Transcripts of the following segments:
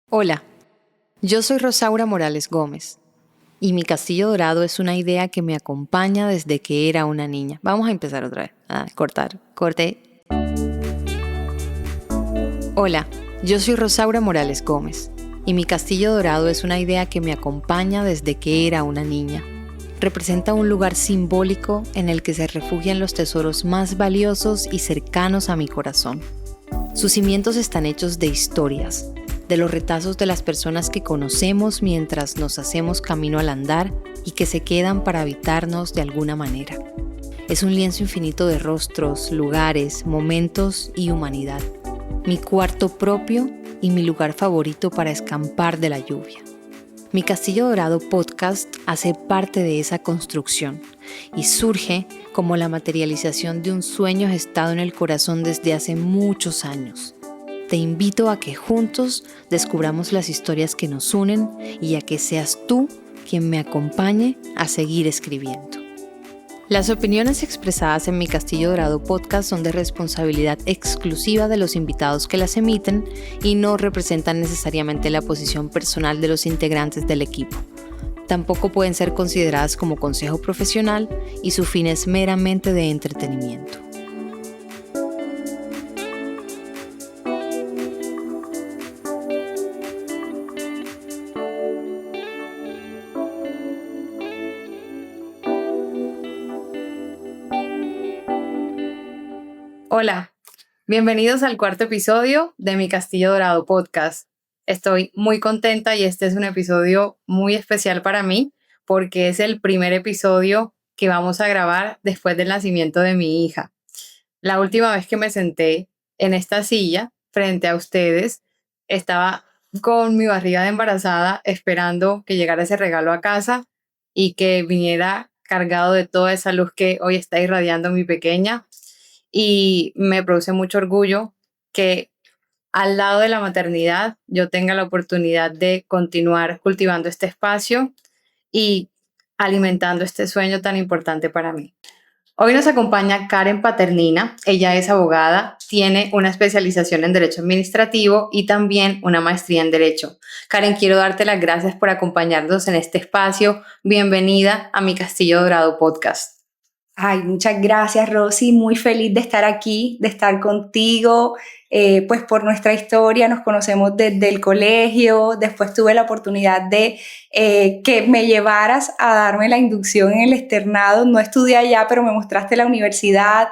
Hola, yo soy Rosaura Morales Gómez y mi castillo dorado es una idea que me acompaña desde que era una niña. Vamos a empezar otra vez. Corte. Hola, yo soy Rosaura Morales Gómez y mi castillo dorado es una idea que me acompaña desde que era una niña. Representa un lugar simbólico en el que se refugian los tesoros más valiosos y cercanos a mi corazón. Sus cimientos están hechos de historias, de los retazos de las personas que conocemos mientras nos hacemos camino al andar y que se quedan para habitarnos de alguna manera. Es un lienzo infinito de rostros, lugares, momentos y humanidad. Mi cuarto propio y mi lugar favorito para escampar de la lluvia. Mi Castillo Dorado podcast hace parte de esa construcción y surge como la materialización de un sueño gestado en el corazón desde hace muchos años. Te invito a que juntos descubramos las historias que nos unen y a que seas tú quien me acompañe a seguir escribiendo. Las opiniones expresadas en mi Castillo Dorado podcast son de responsabilidad exclusiva de los invitados que las emiten y no representan necesariamente la posición personal de los integrantes del equipo. Tampoco pueden ser consideradas como consejo profesional y su fin es meramente de entretenimiento. Hola, bienvenidos al cuarto episodio de mi Castillo Dorado podcast. Estoy muy contenta y este es un episodio muy especial para mí porque es el primer episodio que vamos a grabar después del nacimiento de mi hija. La última vez que me senté en esta silla frente a ustedes, estaba con mi barriga de embarazada esperando que llegara ese regalo a casa y que viniera cargado de toda esa luz que hoy está irradiando mi pequeña. Y me produce mucho orgullo que al lado de la maternidad yo tenga la oportunidad de continuar cultivando este espacio y alimentando este sueño tan importante para mí. Hoy nos acompaña Karen Paternina. Ella es abogada, tiene una especialización en Derecho Administrativo y también una maestría en Derecho. Karen, quiero darte las gracias por acompañarnos en este espacio. Bienvenida a mi Castillo Dorado podcast. Ay, muchas gracias, Rosy. Muy feliz de estar aquí, de estar contigo. Pues por nuestra historia nos conocemos desde el colegio. Después tuve la oportunidad de que me llevaras a darme la inducción en el externado. No estudié allá, pero me mostraste la universidad.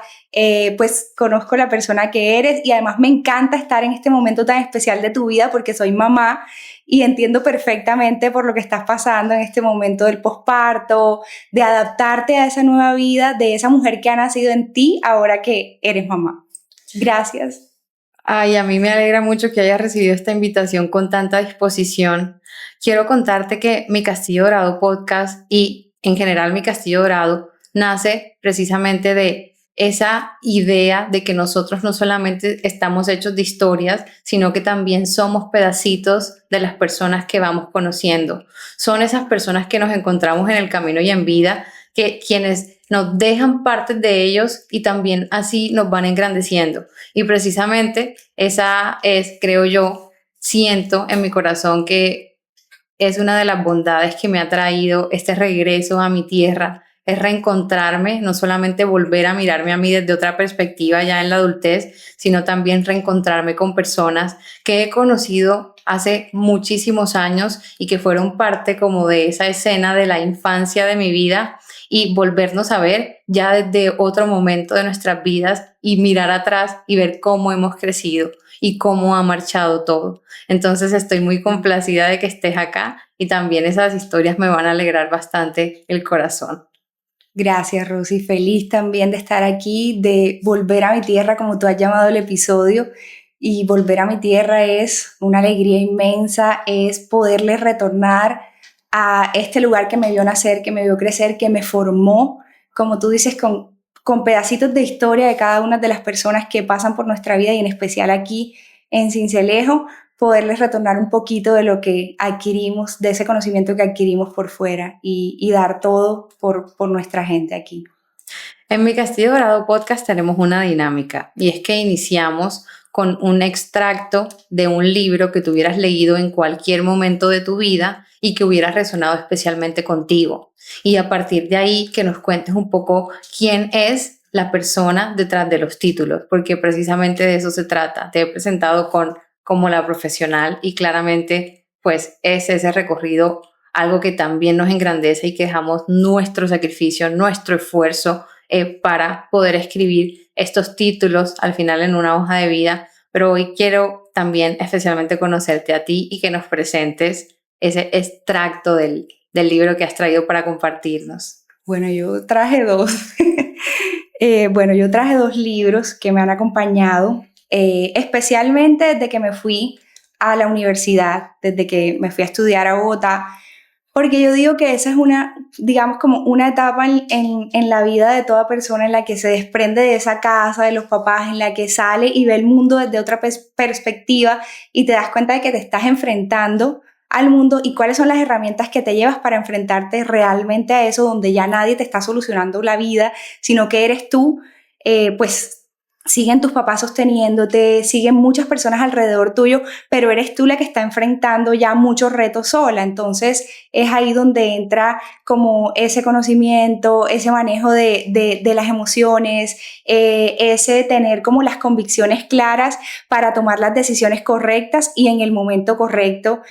Pues conozco la persona que eres y además me encanta estar en este momento tan especial de tu vida porque soy mamá y entiendo perfectamente por lo que estás pasando en este momento del posparto, de adaptarte a esa nueva vida, de esa mujer que ha nacido en ti ahora que eres mamá. Gracias. Ay, a mí me alegra mucho que hayas recibido esta invitación con tanta disposición. Quiero contarte que mi Castillo Dorado podcast y en general mi Castillo Dorado nace precisamente de esa idea de que nosotros no solamente estamos hechos de historias, sino que también somos pedacitos de las personas que vamos conociendo. Son esas personas que nos encontramos en el camino y en vida, que quienes nos dejan partes de ellos y también así nos van engrandeciendo. Y precisamente esa es, creo yo, siento en mi corazón que es una de las bondades que me ha traído este regreso a mi tierra, es reencontrarme, no solamente volver a mirarme a mí desde otra perspectiva ya en la adultez, sino también reencontrarme con personas que he conocido hace muchísimos años y que fueron parte como de esa escena de la infancia de mi vida y volvernos a ver ya desde otro momento de nuestras vidas y mirar atrás y ver cómo hemos crecido y cómo ha marchado todo. Entonces estoy muy complacida de que estés acá y también esas historias me van a alegrar bastante el corazón. Gracias, Rosy. Feliz también de estar aquí, de volver a mi tierra, como tú has llamado el episodio. Y volver a mi tierra es una alegría inmensa, es poderle retornar a este lugar que me vio nacer, que me vio crecer, que me formó, como tú dices, con pedacitos de historia de cada una de las personas que pasan por nuestra vida y en especial aquí en Sincelejo, poderles retornar un poquito de lo que adquirimos, de ese conocimiento que adquirimos por fuera y dar todo por nuestra gente aquí. En mi Castillo Dorado podcast tenemos una dinámica y es que iniciamos con un extracto de un libro que tú hubieras leído en cualquier momento de tu vida y que hubiera resonado especialmente contigo. Y a partir de ahí que nos cuentes un poco quién es la persona detrás de los títulos, porque precisamente de eso se trata. Te he presentado como la profesional y claramente pues es ese recorrido algo que también nos engrandece y que dejamos nuestro sacrificio, nuestro esfuerzo para poder escribir estos títulos al final en una hoja de vida. Pero hoy quiero también especialmente conocerte a ti y que nos presentes ese extracto del libro que has traído para compartirnos. Bueno, yo traje dos. Yo traje dos libros que me han acompañado, especialmente desde que me fui a la universidad, desde que me fui a estudiar a Bogotá, porque yo digo que esa es digamos, como una etapa en la vida de toda persona en la que se desprende de esa casa, de los papás, en la que sale y ve el mundo desde otra perspectiva y te das cuenta de que te estás enfrentando al mundo y cuáles son las herramientas que te llevas para enfrentarte realmente a eso, donde ya nadie te está solucionando la vida, sino que eres tú, pues siguen tus papás sosteniéndote, siguen muchas personas alrededor tuyo, pero eres tú la que está enfrentando ya muchos retos sola. Entonces es ahí donde entra como ese conocimiento, ese manejo de las emociones, ese tener como las convicciones claras para tomar las decisiones correctas y en el momento correcto,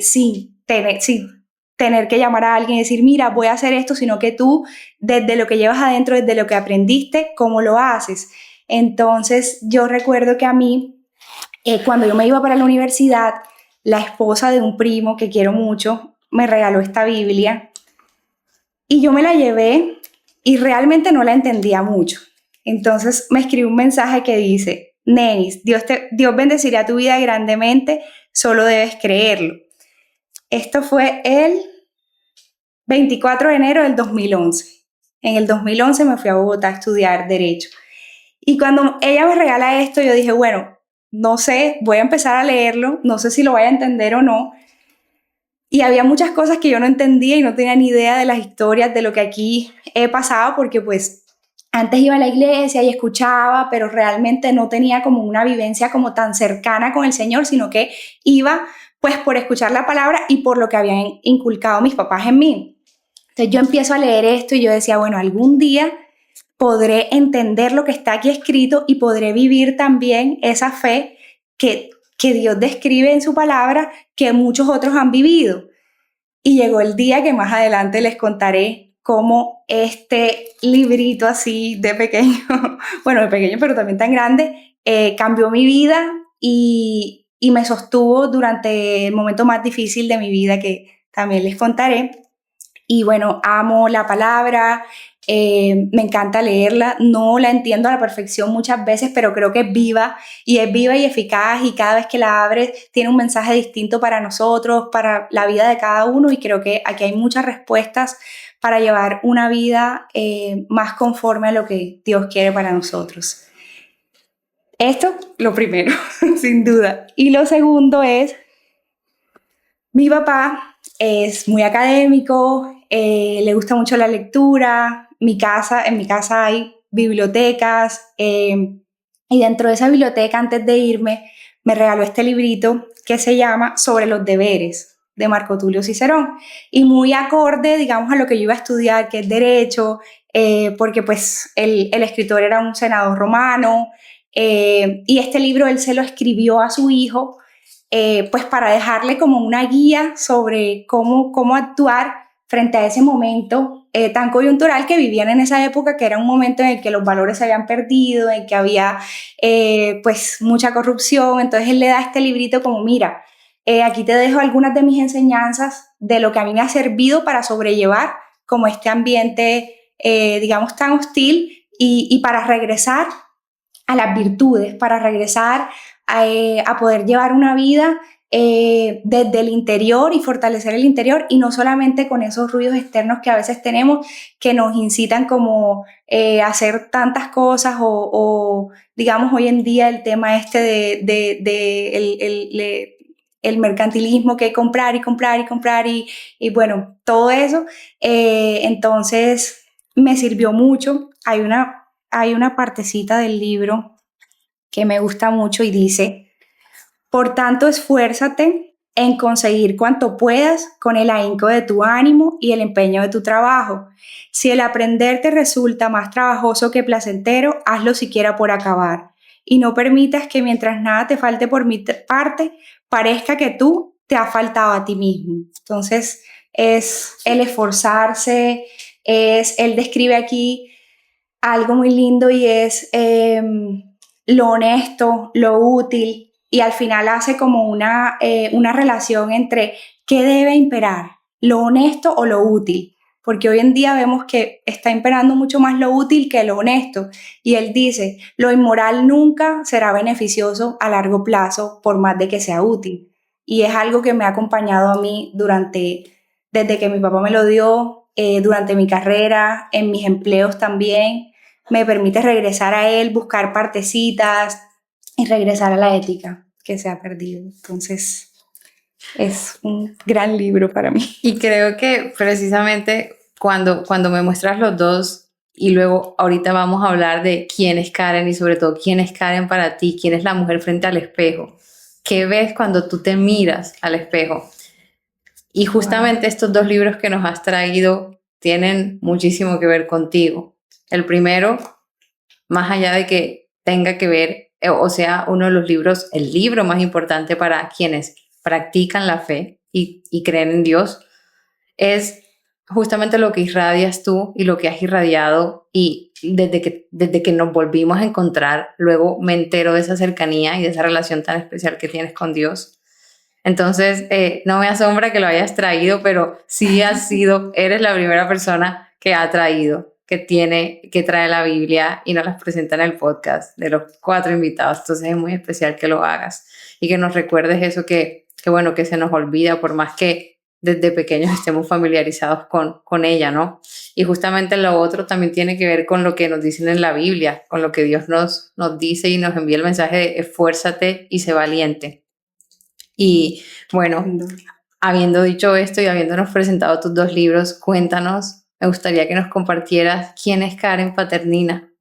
sin tener que llamar a alguien y decir, mira, voy a hacer esto, sino que tú, desde lo que llevas adentro, desde lo que aprendiste, ¿cómo lo haces? Entonces yo recuerdo que a mí, cuando yo me iba para la universidad, la esposa de un primo que quiero mucho me regaló esta Biblia y yo me la llevé y realmente no la entendía mucho. Entonces me escribió un mensaje que dice, Nenis, Dios bendecirá tu vida grandemente, solo debes creerlo. Esto fue el 24 de enero del 2011. En el 2011 me fui a Bogotá a estudiar Derecho. Y cuando ella me regala esto, yo dije, bueno, no sé, voy a empezar a leerlo, no sé si lo voy a entender o no. Y había muchas cosas que yo no entendía y no tenía ni idea de las historias, de lo que aquí he pasado, porque pues antes iba a la iglesia y escuchaba, pero realmente no tenía como una vivencia como tan cercana con el Señor, sino que iba pues por escuchar la palabra y por lo que habían inculcado mis papás en mí. Entonces yo empiezo a leer esto y yo decía, bueno, algún día podré entender lo que está aquí escrito y podré vivir también esa fe que Dios describe en su palabra que muchos otros han vivido. Y llegó el día que más adelante les contaré cómo este librito así de pequeño, bueno, de pequeño pero también tan grande, cambió mi vida y me sostuvo durante el momento más difícil de mi vida que también les contaré. Y bueno, amo la palabra, me encanta leerla, no la entiendo a la perfección muchas veces, pero creo que es viva y eficaz y cada vez que la abres tiene un mensaje distinto para nosotros, para la vida de cada uno y creo que aquí hay muchas respuestas para llevar una vida más conforme a lo que Dios quiere para nosotros. Esto, lo primero, sin duda. Y lo segundo es, mi papá es muy académico, le gusta mucho la lectura, en mi casa hay bibliotecas y dentro de esa biblioteca antes de irme me regaló este librito que se llama Sobre los deberes de Marco Tulio Cicerón y muy acorde digamos a lo que yo iba a estudiar que es Derecho porque pues el escritor era un senador romano y este libro él se lo escribió a su hijo pues para dejarle como una guía sobre cómo actuar frente a ese momento tan coyuntural que vivían en esa época, que era un momento en el que los valores se habían perdido, en que había pues mucha corrupción. Entonces él le da este librito como, mira, aquí te dejo algunas de mis enseñanzas de lo que a mí me ha servido para sobrellevar como este ambiente, digamos, tan hostil y para regresar a las virtudes, para regresar a poder llevar una vida desde el interior y fortalecer el interior y no solamente con esos ruidos externos que a veces tenemos que nos incitan como a hacer tantas cosas o digamos hoy en día el tema este de el mercantilismo que comprar y comprar y comprar y bueno, todo eso. Entonces me sirvió mucho. Hay una partecita del libro que me gusta mucho y dice: por tanto, esfuérzate en conseguir cuanto puedas con el ahínco de tu ánimo y el empeño de tu trabajo. Si el aprender te resulta más trabajoso que placentero, hazlo siquiera por acabar. Y no permitas que mientras nada te falte por mi parte, parezca que tú te has faltado a ti mismo. Entonces, es el esforzarse, él describe aquí algo muy lindo y es lo honesto, lo útil, y al final hace como una relación entre qué debe imperar, lo honesto o lo útil, porque hoy en día vemos que está imperando mucho más lo útil que lo honesto, y él dice, lo inmoral nunca será beneficioso a largo plazo por más de que sea útil, y es algo que me ha acompañado a mí desde que mi papá me lo dio, durante mi carrera, en mis empleos también, me permite regresar a él, buscar partecitas y regresar a la ética que se ha perdido. Entonces, es un gran libro para mí. Y creo que precisamente cuando me muestras los dos y luego ahorita vamos a hablar de quién es Karen y sobre todo quién es Karen para ti, quién es la mujer frente al espejo, qué ves cuando tú te miras al espejo. Y justamente estos dos libros que nos has traído tienen muchísimo que ver contigo. El primero, más allá de que tenga que ver, o sea, uno de los libros, el libro más importante para quienes practican la fe y creen en Dios, es justamente lo que irradias tú y lo que has irradiado, y desde que nos volvimos a encontrar, luego me entero de esa cercanía y de esa relación tan especial que tienes con Dios. Entonces, no me asombra que lo hayas traído, pero sí eres la primera persona que ha traído, que trae la Biblia y nos las presenta en el podcast de los 4 invitados. Entonces es muy especial que lo hagas y que nos recuerdes eso que bueno, que se nos olvida por más que desde pequeños estemos familiarizados con ella, ¿no? Y justamente lo otro también tiene que ver con lo que nos dicen en la Biblia, con lo que Dios nos dice y nos envía el mensaje de esfuérzate y sé valiente. Y bueno, habiendo dicho esto y habiéndonos presentado tus dos libros, cuéntanos, me gustaría que nos compartieras quién es Karen Paternina.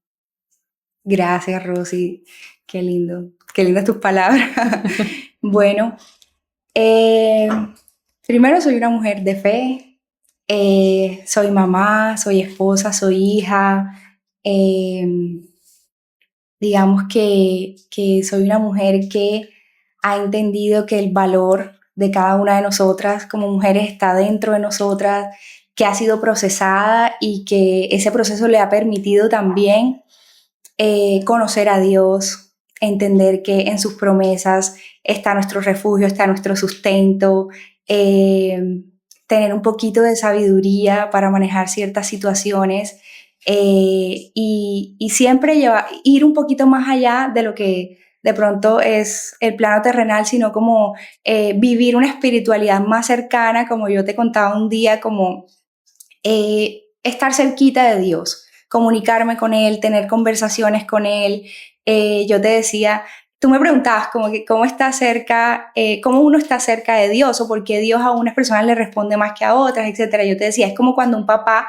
Gracias, Rosy. Qué lindo. Qué lindas tus palabras. Bueno, primero soy una mujer de fe. Soy mamá, soy esposa, soy hija. Digamos que soy una mujer que ha entendido que el valor de cada una de nosotras como mujeres está dentro de nosotras, que ha sido procesada y que ese proceso le ha permitido también conocer a Dios, entender que en sus promesas está nuestro refugio, está nuestro sustento, tener un poquito de sabiduría para manejar ciertas situaciones, y siempre ir un poquito más allá de lo que de pronto es el plano terrenal, sino como vivir una espiritualidad más cercana, como yo te contaba un día, como estar cerquita de Dios, comunicarme con Él, tener conversaciones con Él. Yo te decía, tú me preguntabas como que cómo está cerca, cómo uno está cerca de Dios o por qué Dios a unas personas le responde más que a otras, etcétera. Yo te decía, es como cuando un papá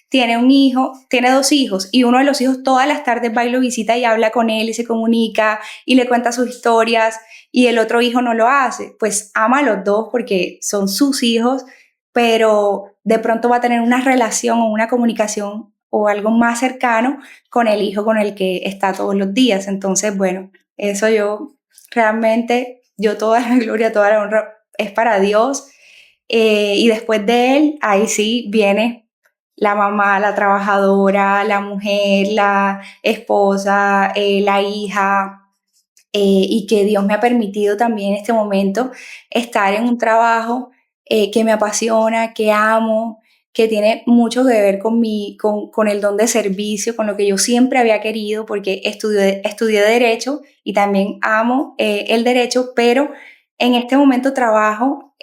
tiene un hijo, tiene 2 hijos y uno de los hijos todas las tardes va y lo visita y habla con él y se comunica y le cuenta sus historias, y el otro hijo no lo hace. Pues ama a los dos porque son sus hijos, pero de pronto va a tener una relación o una comunicación o algo más cercano con el hijo con el que está todos los días. Entonces, bueno, eso yo toda la gloria, toda la honra es para Dios. Y después de él, ahí sí viene la mamá, la trabajadora, la mujer, la esposa, la hija, y que Dios me ha permitido también en este momento estar en un trabajo que me apasiona, que amo, que tiene mucho que ver con el don de servicio, con lo que yo siempre había querido, porque estudié Derecho y también amo el Derecho, pero en este momento trabajo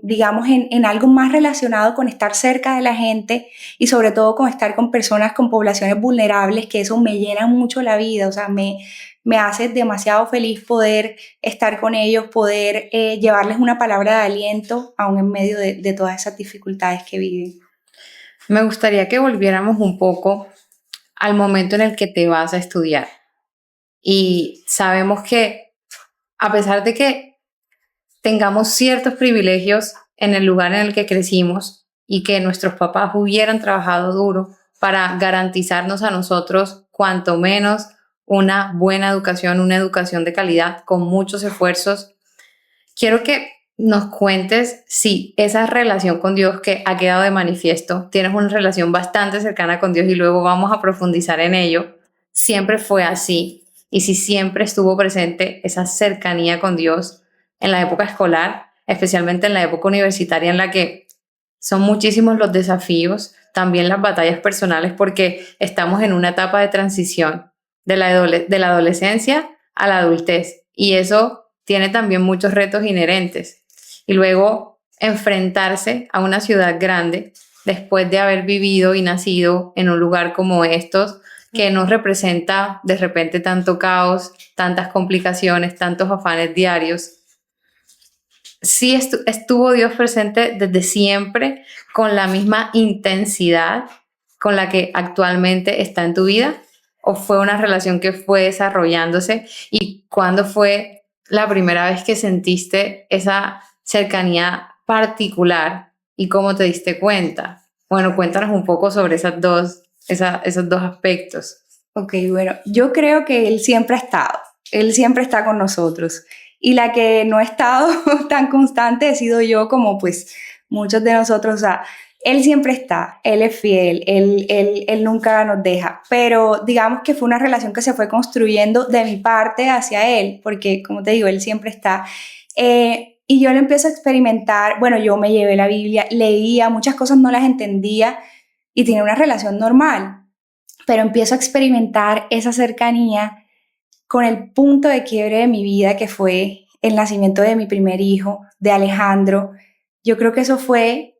digamos, en algo más relacionado con estar cerca de la gente y sobre todo con estar con personas con poblaciones vulnerables, que eso me llena mucho la vida, o sea, me hace demasiado feliz poder estar con ellos, poder llevarles una palabra de aliento, aún en medio de todas esas dificultades que viven. Me gustaría que volviéramos un poco al momento en el que te vas a estudiar. y sabemos que a pesar de que tengamos ciertos privilegios en el lugar en el que crecimos y que nuestros papás hubieran trabajado duro para garantizarnos a nosotros cuanto menos una buena educación, una educación de calidad con muchos esfuerzos, quiero que nos cuentes si esa relación con Dios que ha quedado de manifiesto, tienes una relación bastante cercana con Dios y luego vamos a profundizar en ello, siempre fue así y si siempre estuvo presente esa cercanía con Dios en la época escolar, especialmente en la época universitaria en la que son muchísimos los desafíos, también las batallas personales porque estamos en una etapa de transición de la adolescencia a la adultez y eso tiene también muchos retos inherentes. Y luego enfrentarse a una ciudad grande después de haber vivido y nacido en un lugar como estos, que nos representa de repente tanto caos, tantas complicaciones, tantos afanes diarios. Sí estuvo Dios presente desde siempre con la misma intensidad con la que actualmente está en tu vida, o fue una relación que fue desarrollándose, y cuándo fue la primera vez que sentiste esa cercanía particular y cómo te diste cuenta. Bueno, cuéntanos un poco sobre esos dos aspectos. Ok, bueno, yo creo que Él siempre ha estado, Él siempre está con nosotros. Y la que no ha estado tan constante he sido yo, como pues muchos de nosotros. O sea, Él siempre está, Él es fiel, Él nunca nos deja. Pero digamos que fue una relación que se fue construyendo de mi parte hacia Él, porque como te digo, Él siempre está. Y yo lo empiezo a experimentar. Bueno, yo me llevé la Biblia, leía, muchas cosas no las entendía y tenía una relación normal, pero empiezo a experimentar esa cercanía con el punto de quiebre de mi vida, que fue el nacimiento de mi primer hijo, de Alejandro. Yo creo que eso fue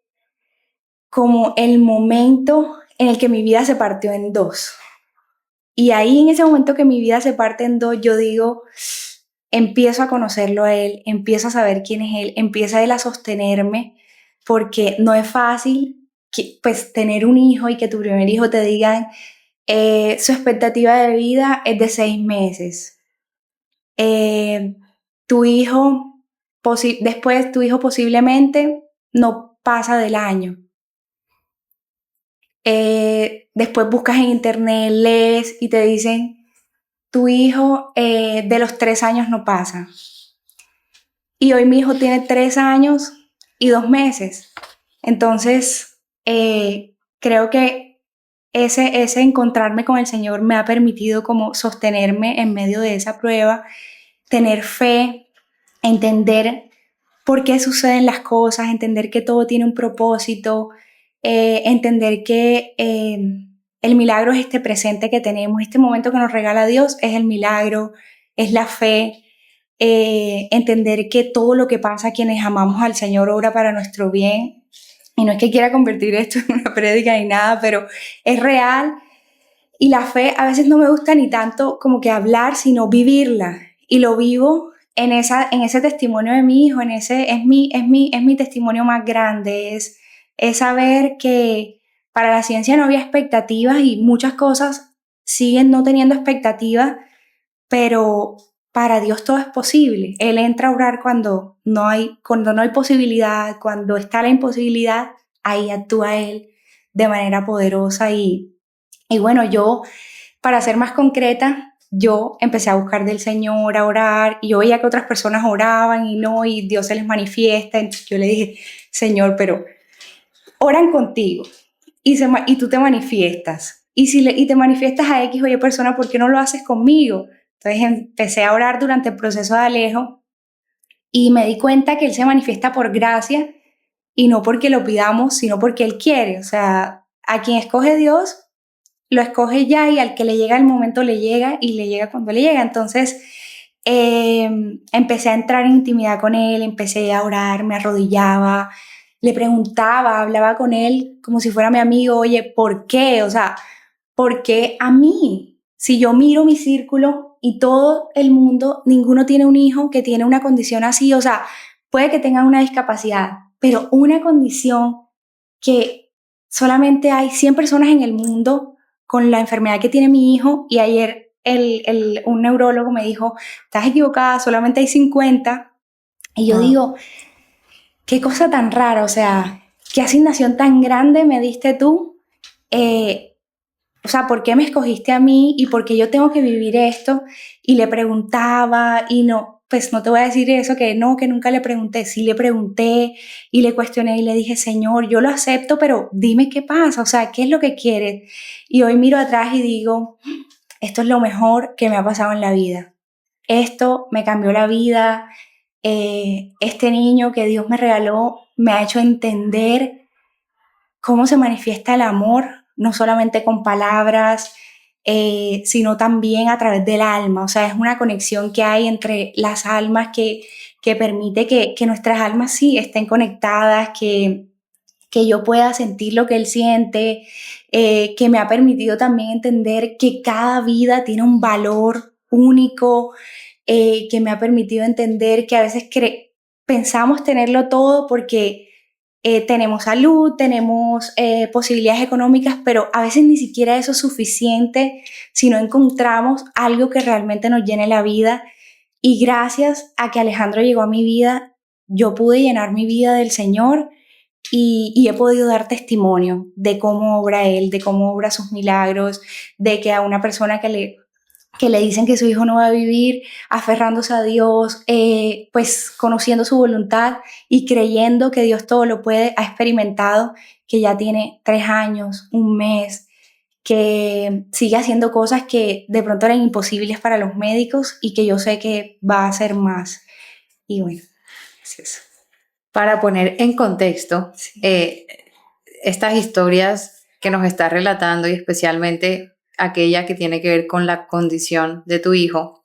como el momento en el que mi vida se partió en dos. Y ahí, en ese momento que mi vida se parte en dos, yo digo, empiezo a conocerlo a Él, empiezo a saber quién es Él, empieza Él a sostenerme, porque no es fácil pues tener un hijo y que tu primer hijo te digan, su expectativa de vida es de 6 meses. Tu hijo, después tu hijo posiblemente no pasa del año. Después buscas en internet, lees y te dicen, tu hijo de los 3 años no pasa. Y hoy mi hijo tiene 3 años y 2 meses. Entonces, creo que ese encontrarme con el Señor me ha permitido como sostenerme en medio de esa prueba, tener fe, entender por qué suceden las cosas, entender que todo tiene un propósito, entender que el milagro es este presente que tenemos, este momento que nos regala Dios es el milagro, es la fe, entender que todo lo que pasa a quienes amamos al Señor obra para nuestro bien. Y no es que quiera convertir esto en una prédica ni nada, pero es real. Y la fe a veces no me gusta ni tanto como que hablar, sino vivirla. Y lo vivo en ese testimonio de mi hijo, es mi testimonio más grande. Es saber que para la ciencia no había expectativas y muchas cosas siguen no teniendo expectativas, pero para Dios todo es posible. Él entra a orar cuando no hay posibilidad, cuando está la imposibilidad, ahí actúa Él de manera poderosa. Y bueno, yo, para ser más concreta, yo empecé a buscar del Señor, a orar, y yo veía que otras personas oraban y Dios se les manifiesta. Entonces yo le dije, Señor, pero oran contigo y tú te manifiestas. Y te manifiestas a X o Y persona, ¿por qué no lo haces conmigo? Entonces empecé a orar durante el proceso de Alejo y me di cuenta que Él se manifiesta por gracia y no porque lo pidamos, sino porque Él quiere. O sea, a quien escoge Dios, lo escoge ya, y al que le llega el momento le llega, y le llega cuando le llega. Entonces empecé a entrar en intimidad con Él, empecé a orar, me arrodillaba, le preguntaba, hablaba con Él como si fuera mi amigo. Oye, ¿por qué? O sea, ¿por qué a mí? Si yo miro mi círculo y todo el mundo, ninguno tiene un hijo que tiene una condición así. O sea, puede que tengan una discapacidad, pero una condición que solamente hay 100 personas en el mundo con la enfermedad que tiene mi hijo. Y ayer un neurólogo me dijo, estás equivocada, solamente hay 50. Y yo digo, qué cosa tan rara, o sea, qué asignación tan grande me diste tú. O sea, ¿por qué me escogiste a mí y por qué yo tengo que vivir esto? Y le preguntaba y no, pues no te voy a decir eso, que no, que nunca le pregunté. Sí le pregunté y le cuestioné y le dije, Señor, yo lo acepto, pero dime qué pasa, o sea, ¿qué es lo que quieres? Y hoy miro atrás y digo, esto es lo mejor que me ha pasado en la vida. Esto me cambió la vida. Este niño que Dios me regaló me ha hecho entender cómo se manifiesta el amor, no solamente con palabras, sino también a través del alma. O sea, es una conexión que hay entre las almas que permite que nuestras almas sí estén conectadas, que yo pueda sentir lo que él siente, que me ha permitido también entender que cada vida tiene un valor único, que me ha permitido entender que a veces pensamos tenerlo todo porque tenemos salud, tenemos posibilidades económicas, pero a veces ni siquiera eso es suficiente si no encontramos algo que realmente nos llene la vida. Y gracias a que Alejandro llegó a mi vida, yo pude llenar mi vida del Señor y he podido dar testimonio de cómo obra Él, de cómo obra sus milagros, de que a una persona que le dicen que su hijo no va a vivir, aferrándose a Dios, pues conociendo su voluntad y creyendo que Dios todo lo puede, ha experimentado que ya tiene 3 años, un mes, que sigue haciendo cosas que de pronto eran imposibles para los médicos y que yo sé que va a hacer más. Y bueno, es eso. Para poner en contexto, Sí. Estas historias que nos estás relatando y especialmente aquella que tiene que ver con la condición de tu hijo,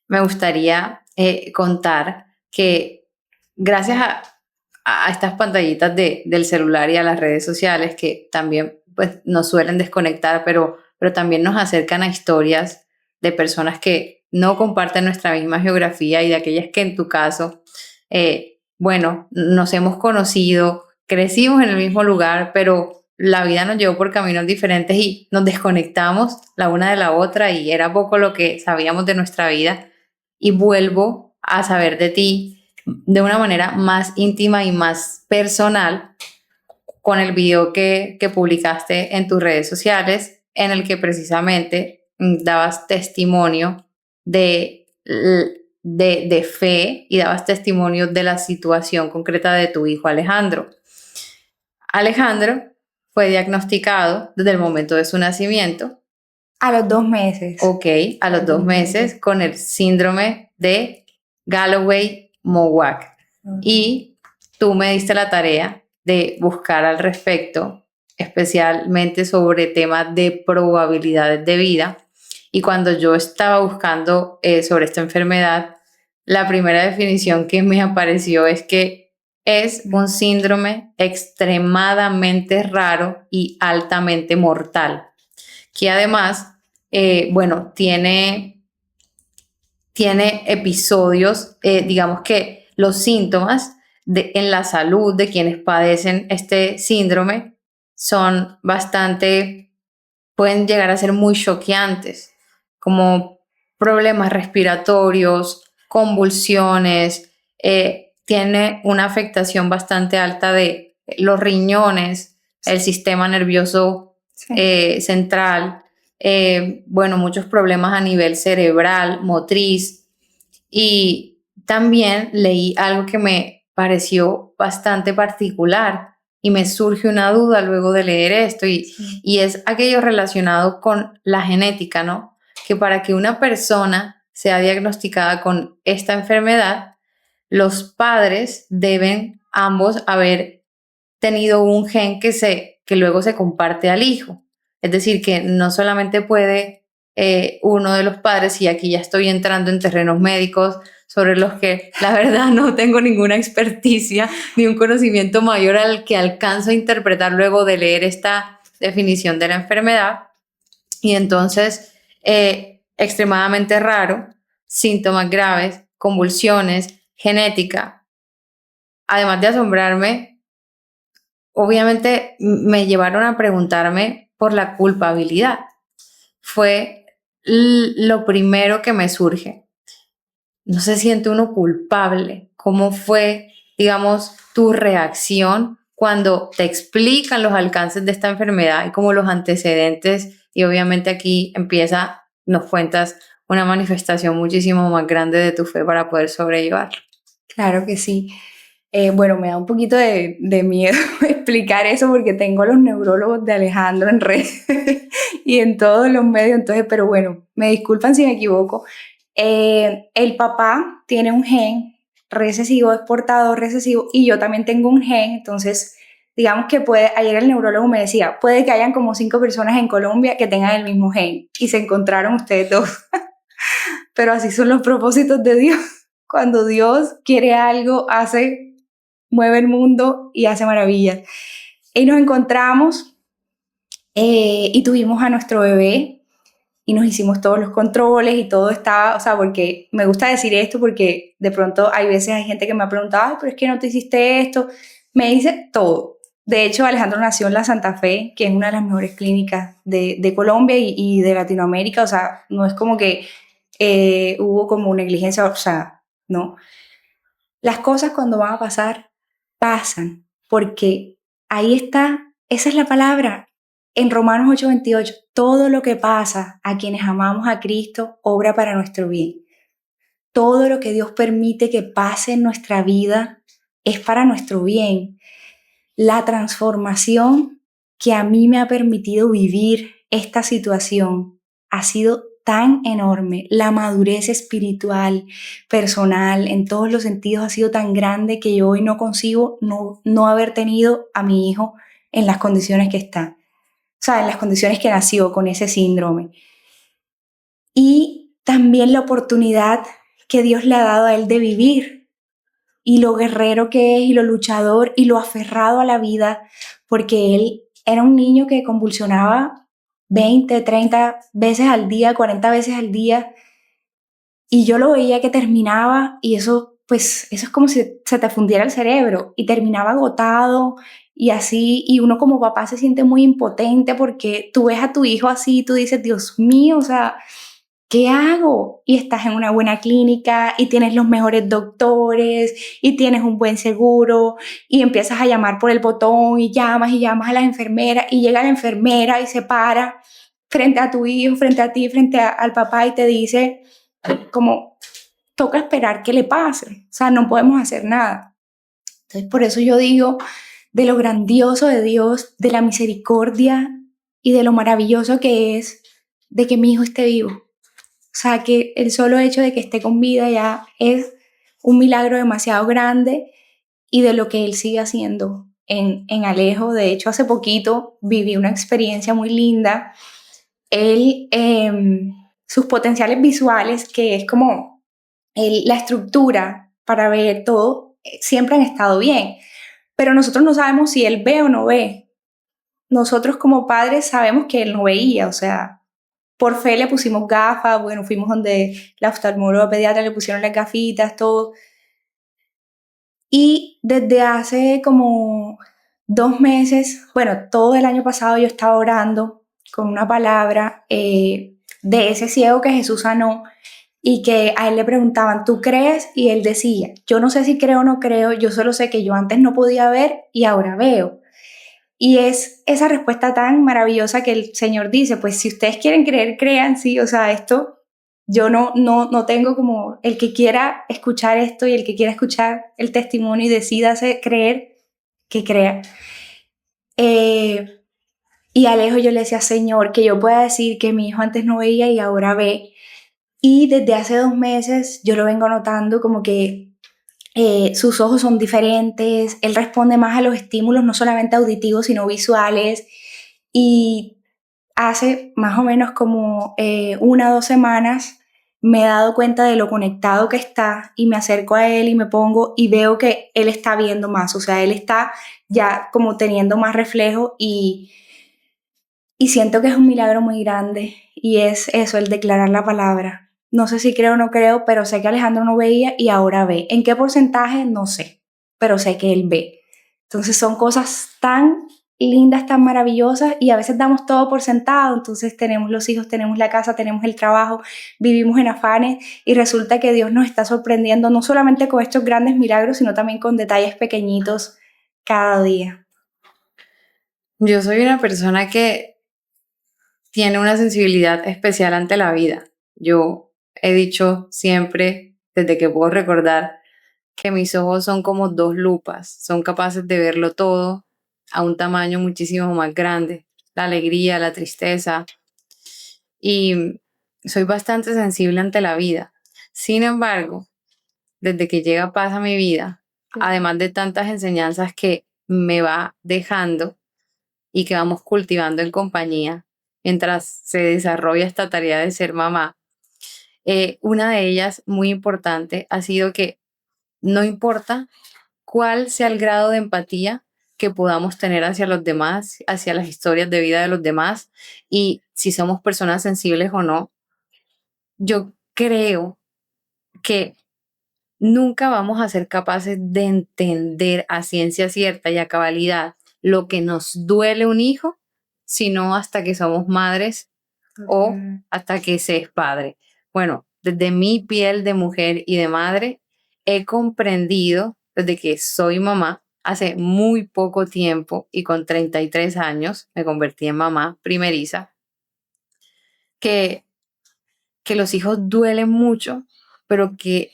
me gustaría contar que gracias a estas pantallitas del celular y a las redes sociales que también pues, nos suelen desconectar, pero también nos acercan a historias de personas que no comparten nuestra misma geografía y de aquellas que en tu caso, bueno, nos hemos conocido, crecimos en el mismo lugar, pero la vida nos llevó por caminos diferentes y nos desconectamos la una de la otra y era poco lo que sabíamos de nuestra vida. Y vuelvo a saber de ti de una manera más íntima y más personal con el video que publicaste en tus redes sociales, en el que precisamente dabas testimonio de, de fe y dabas testimonio de la situación concreta de tu hijo Alejandro. Alejandro fue diagnosticado desde el momento de su nacimiento. A los 2 meses. Ok, a los 2 meses con el síndrome de Galloway-Mowat. Y tú me diste la tarea de buscar al respecto, especialmente sobre temas de probabilidades de vida. Y cuando yo estaba buscando sobre esta enfermedad, la primera definición que me apareció es que es un síndrome extremadamente raro y altamente mortal, que además, bueno, tiene episodios, digamos que los síntomas en la salud de quienes padecen este síndrome son bastante, pueden llegar a ser muy choqueantes, como problemas respiratorios, convulsiones, tiene una afectación bastante alta de los riñones, el sistema nervioso central, bueno, muchos problemas a nivel cerebral, motriz, y también leí algo que me pareció bastante particular y me surge una duda luego de leer esto y es aquello relacionado con la genética, ¿no? Que para que una persona sea diagnosticada con esta enfermedad, los padres deben ambos haber tenido un gen que luego se comparte al hijo. Es decir, que no solamente puede uno de los padres, y aquí ya estoy entrando en terrenos médicos sobre los que la verdad no tengo ninguna experticia ni un conocimiento mayor al que alcanzo a interpretar luego de leer esta definición de la enfermedad. Y entonces, extremadamente raro, síntomas graves, convulsiones, genética. Además de asombrarme, obviamente me llevaron a preguntarme por la culpabilidad. Fue lo primero que me surge, no se siente uno culpable. ¿Cómo fue, digamos, tu reacción cuando te explican los alcances de esta enfermedad y como los antecedentes? Y obviamente aquí nos cuentas una manifestación muchísimo más grande de tu fe para poder sobrellevarlo. Claro que sí. Bueno, me da un poquito de miedo explicar eso porque tengo a los neurólogos de Alejandro en redes y en todos los medios, entonces, pero bueno, me disculpan si me equivoco. El papá tiene un gen recesivo, es portador recesivo, y yo también tengo un gen, entonces digamos que ayer el neurólogo me decía, puede que hayan como 5 personas en Colombia que tengan el mismo gen y se encontraron ustedes dos, pero así son los propósitos de Dios. Cuando Dios quiere algo, mueve el mundo y hace maravillas. Y nos encontramos y tuvimos a nuestro bebé y nos hicimos todos los controles y todo estaba, o sea, porque me gusta decir esto porque de pronto hay gente que me ha preguntado, ay, pero es que no te hiciste esto. Me hice todo. De hecho, Alejandro nació en la Santa Fe, que es una de las mejores clínicas de Colombia y de Latinoamérica, o sea, no es como que hubo como negligencia, o sea, no. Las cosas cuando van a pasar, pasan, porque ahí está, esa es la palabra. En Romanos 8:28, todo lo que pasa a quienes amamos a Cristo obra para nuestro bien. Todo lo que Dios permite que pase en nuestra vida es para nuestro bien. La transformación que a mí me ha permitido vivir esta situación ha sido tan enorme. La madurez espiritual, personal, en todos los sentidos ha sido tan grande que yo hoy no concibo no haber tenido a mi hijo en las condiciones que está. O sea, en las condiciones que nació con ese síndrome. Y también la oportunidad que Dios le ha dado a él de vivir y lo guerrero que es y lo luchador y lo aferrado a la vida, porque él era un niño que convulsionaba 20, 30 veces al día, 40 veces al día, y yo lo veía que terminaba y eso, pues, eso es como si se te fundiera el cerebro y terminaba agotado y así, y uno como papá se siente muy impotente porque tú ves a tu hijo así y tú dices, Dios mío, o sea, ¿qué hago? Y estás en una buena clínica y tienes los mejores doctores y tienes un buen seguro y empiezas a llamar por el botón y llamas a la enfermera y llega la enfermera y se para frente a tu hijo, frente a ti, al papá y te dice como toca esperar que le pase, o sea, no podemos hacer nada. Entonces por eso yo digo de lo grandioso de Dios, de la misericordia y de lo maravilloso que es de que mi hijo esté vivo. O sea, que el solo hecho de que esté con vida ya es un milagro demasiado grande y de lo que él sigue haciendo en Alejo. De hecho, hace poquito viví una experiencia muy linda. Él, sus potenciales visuales, que es como la estructura para ver todo, siempre han estado bien. Pero nosotros no sabemos si él ve o no ve. Nosotros como padres sabemos que él no veía, o sea, por fe le pusimos gafas, bueno, fuimos donde la oftalmóloga pediatra le pusieron las gafitas, todo. Y desde hace como 2 meses, bueno, todo el año pasado yo estaba orando con una palabra de ese ciego que Jesús sanó y que a él le preguntaban, ¿tú crees? Y él decía, yo no sé si creo o no creo, yo solo sé que yo antes no podía ver y ahora veo. Y es esa respuesta tan maravillosa que el Señor dice, pues si ustedes quieren creer, crean, sí, o sea, esto, yo no tengo como el que quiera escuchar esto y el que quiera escuchar el testimonio y decídase creer, que crea. Y a Alejo yo le decía, Señor, que yo pueda decir que mi hijo antes no veía y ahora ve. Y desde hace 2 meses yo lo vengo notando como que sus ojos son diferentes, él responde más a los estímulos, no solamente auditivos, sino visuales. Y hace más o menos como 1 o 2 semanas me he dado cuenta de lo conectado que está y me acerco a él y me pongo y veo que él está viendo más, o sea, él está ya como teniendo más reflejo y siento que es un milagro muy grande y es eso, el declarar la palabra. No sé si creo o no creo, pero sé que Alejandro no veía y ahora ve. ¿En qué porcentaje? No sé, pero sé que él ve. Entonces son cosas tan lindas, tan maravillosas, y a veces damos todo por sentado. Entonces tenemos los hijos, tenemos la casa, tenemos el trabajo, vivimos en afanes, y resulta que Dios nos está sorprendiendo no solamente con estos grandes milagros, sino también con detalles pequeñitos cada día. Yo soy una persona que tiene una sensibilidad especial ante la vida. Yo he dicho siempre, desde que puedo recordar, que mis ojos son como dos lupas, son capaces de verlo todo a un tamaño muchísimo más grande, la alegría, la tristeza, y soy bastante sensible ante la vida. Sin embargo, desde que llega paz a mi vida, además de tantas enseñanzas que me va dejando y que vamos cultivando en compañía, mientras se desarrolla esta tarea de ser mamá, una de ellas muy importante ha sido que no importa cuál sea el grado de empatía que podamos tener hacia los demás, hacia las historias de vida de los demás y si somos personas sensibles o no, yo creo que nunca vamos a ser capaces de entender a ciencia cierta y a cabalidad lo que nos duele un hijo, sino hasta que somos madres o hasta que se es padre. Bueno, desde mi piel de mujer y de madre, he comprendido desde que soy mamá, hace muy poco tiempo y con 33 años me convertí en mamá primeriza, que, que los hijos duelen mucho, pero que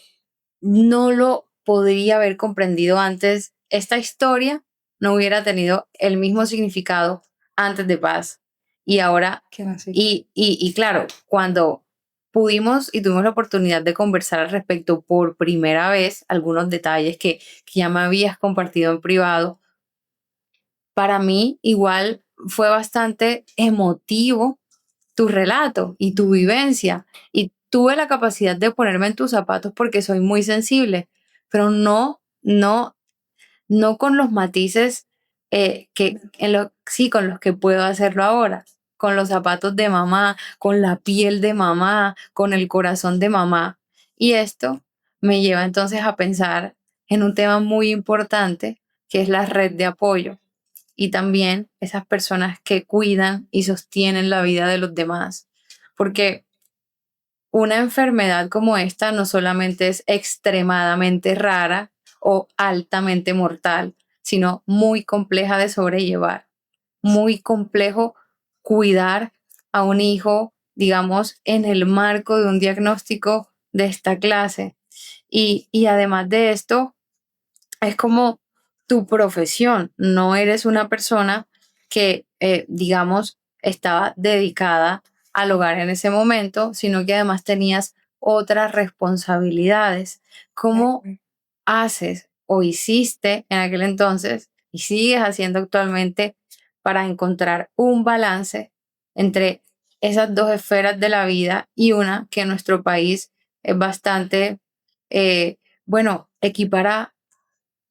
no lo podría haber comprendido antes. Esta historia no hubiera tenido el mismo significado antes de paz. Y ahora, y claro, cuando pudimos y tuvimos la oportunidad de conversar al respecto por primera vez, algunos detalles que ya me habías compartido en privado, para mí igual fue bastante emotivo tu relato y tu vivencia. Y tuve la capacidad de ponerme en tus zapatos porque soy muy sensible, pero no con los matices sí, con los que puedo hacerlo ahora, con los zapatos de mamá, con la piel de mamá, con el corazón de mamá. Y esto me lleva entonces a pensar en un tema muy importante que es la red de apoyo y también esas personas que cuidan y sostienen la vida de los demás. Porque una enfermedad como esta no solamente es extremadamente rara o altamente mortal, sino muy compleja de sobrellevar, muy complejo cuidar a un hijo, digamos, en el marco de un diagnóstico de esta clase. Y además de esto, es como tu profesión, no eres una persona que, digamos, estaba dedicada al hogar en ese momento, sino que además tenías otras responsabilidades. ¿Cómo haces o hiciste en aquel entonces y sigues haciendo actualmente para encontrar un balance entre esas dos esferas de la vida y una que en nuestro país es bastante, bueno, equipara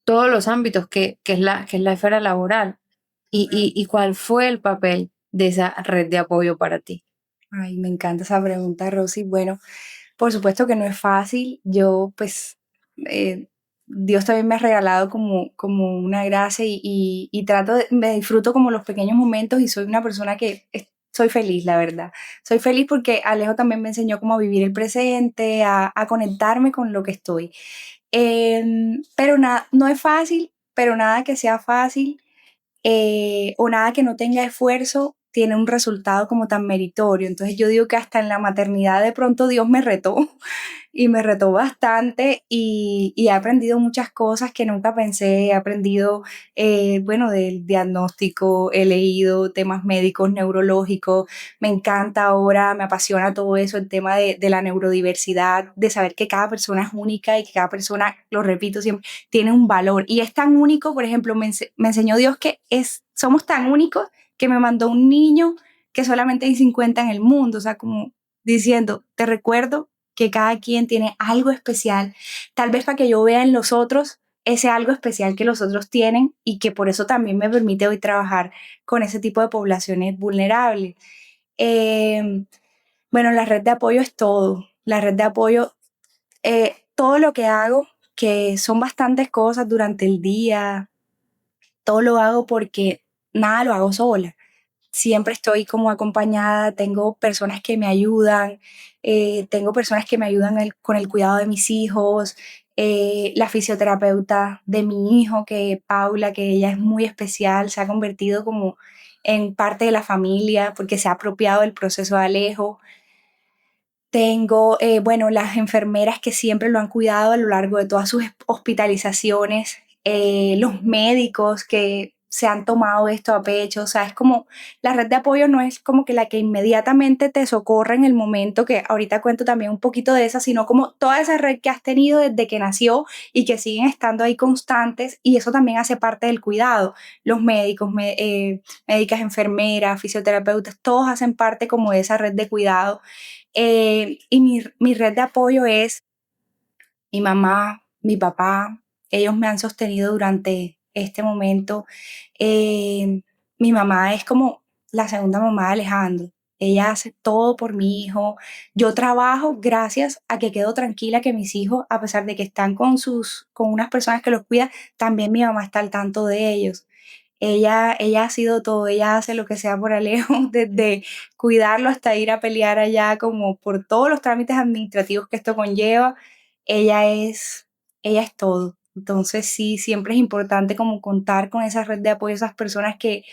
todos los ámbitos que es la esfera laboral y cuál fue el papel de esa red de apoyo para ti? Ay, me encanta esa pregunta, Rosy. Bueno, por supuesto que no es fácil. Yo, pues, Dios también me ha regalado como una gracia y me disfruto como los pequeños momentos y soy una persona que soy feliz, la verdad. Soy feliz porque Alejo también me enseñó cómo a vivir el presente, a conectarme con lo que estoy. Pero nada, no es fácil, pero nada que sea fácil o nada que no tenga esfuerzo tiene un resultado como tan meritorio. Entonces yo digo que hasta en la maternidad de pronto Dios me retó y me retó bastante y he aprendido muchas cosas que nunca pensé. He aprendido, bueno, del diagnóstico, he leído temas médicos, neurológicos. Me encanta ahora, me apasiona todo eso, el tema de la neurodiversidad, de saber que cada persona es única y que cada persona, lo repito siempre, tiene un valor. Y es tan único, por ejemplo, me enseñó Dios que somos tan únicos que me mandó un niño que solamente hay 50 en el mundo, o sea, como diciendo, te recuerdo que cada quien tiene algo especial, tal vez para que yo vea en los otros ese algo especial que los otros tienen y que por eso también me permite hoy trabajar con ese tipo de poblaciones vulnerables. Eh, bueno, la red de apoyo es todo. La red de apoyo, todo lo que hago, que son bastantes cosas durante el día, todo lo hago porque nada lo hago sola. Siempre estoy como acompañada, tengo personas que me ayudan, tengo personas que me ayudan con el cuidado de mis hijos, la fisioterapeuta de mi hijo, que Paula, que ella es muy especial, se ha convertido como en parte de la familia porque se ha apropiado del proceso de Alejo. Tengo, bueno, las enfermeras que siempre lo han cuidado a lo largo de todas sus hospitalizaciones, los médicos que se han tomado esto a pecho, o sea, es como la red de apoyo no es como que la que inmediatamente te socorre en el momento, que ahorita cuento también un poquito de esa, sino como toda esa red que has tenido desde que nació y que siguen estando ahí constantes, y eso también hace parte del cuidado. Los médicos, médicas, enfermeras, fisioterapeutas, todos hacen parte como de esa red de cuidado. Y mi red de apoyo es mi mamá, mi papá. Ellos me han sostenido durante este momento. Mi mamá es como la segunda mamá de Alejandro. Ella hace todo por mi hijo. Yo trabajo gracias a que quedo tranquila que mis hijos, a pesar de que están con unas personas que los cuidan, también mi mamá está al tanto de ellos. Ella ha sido todo, ella hace lo que sea por Alejo, desde cuidarlo hasta ir a pelear allá, como por todos los trámites administrativos que esto conlleva. Ella es, ella es todo. Entonces sí, siempre es importante como contar con esa red de apoyo, esas personas que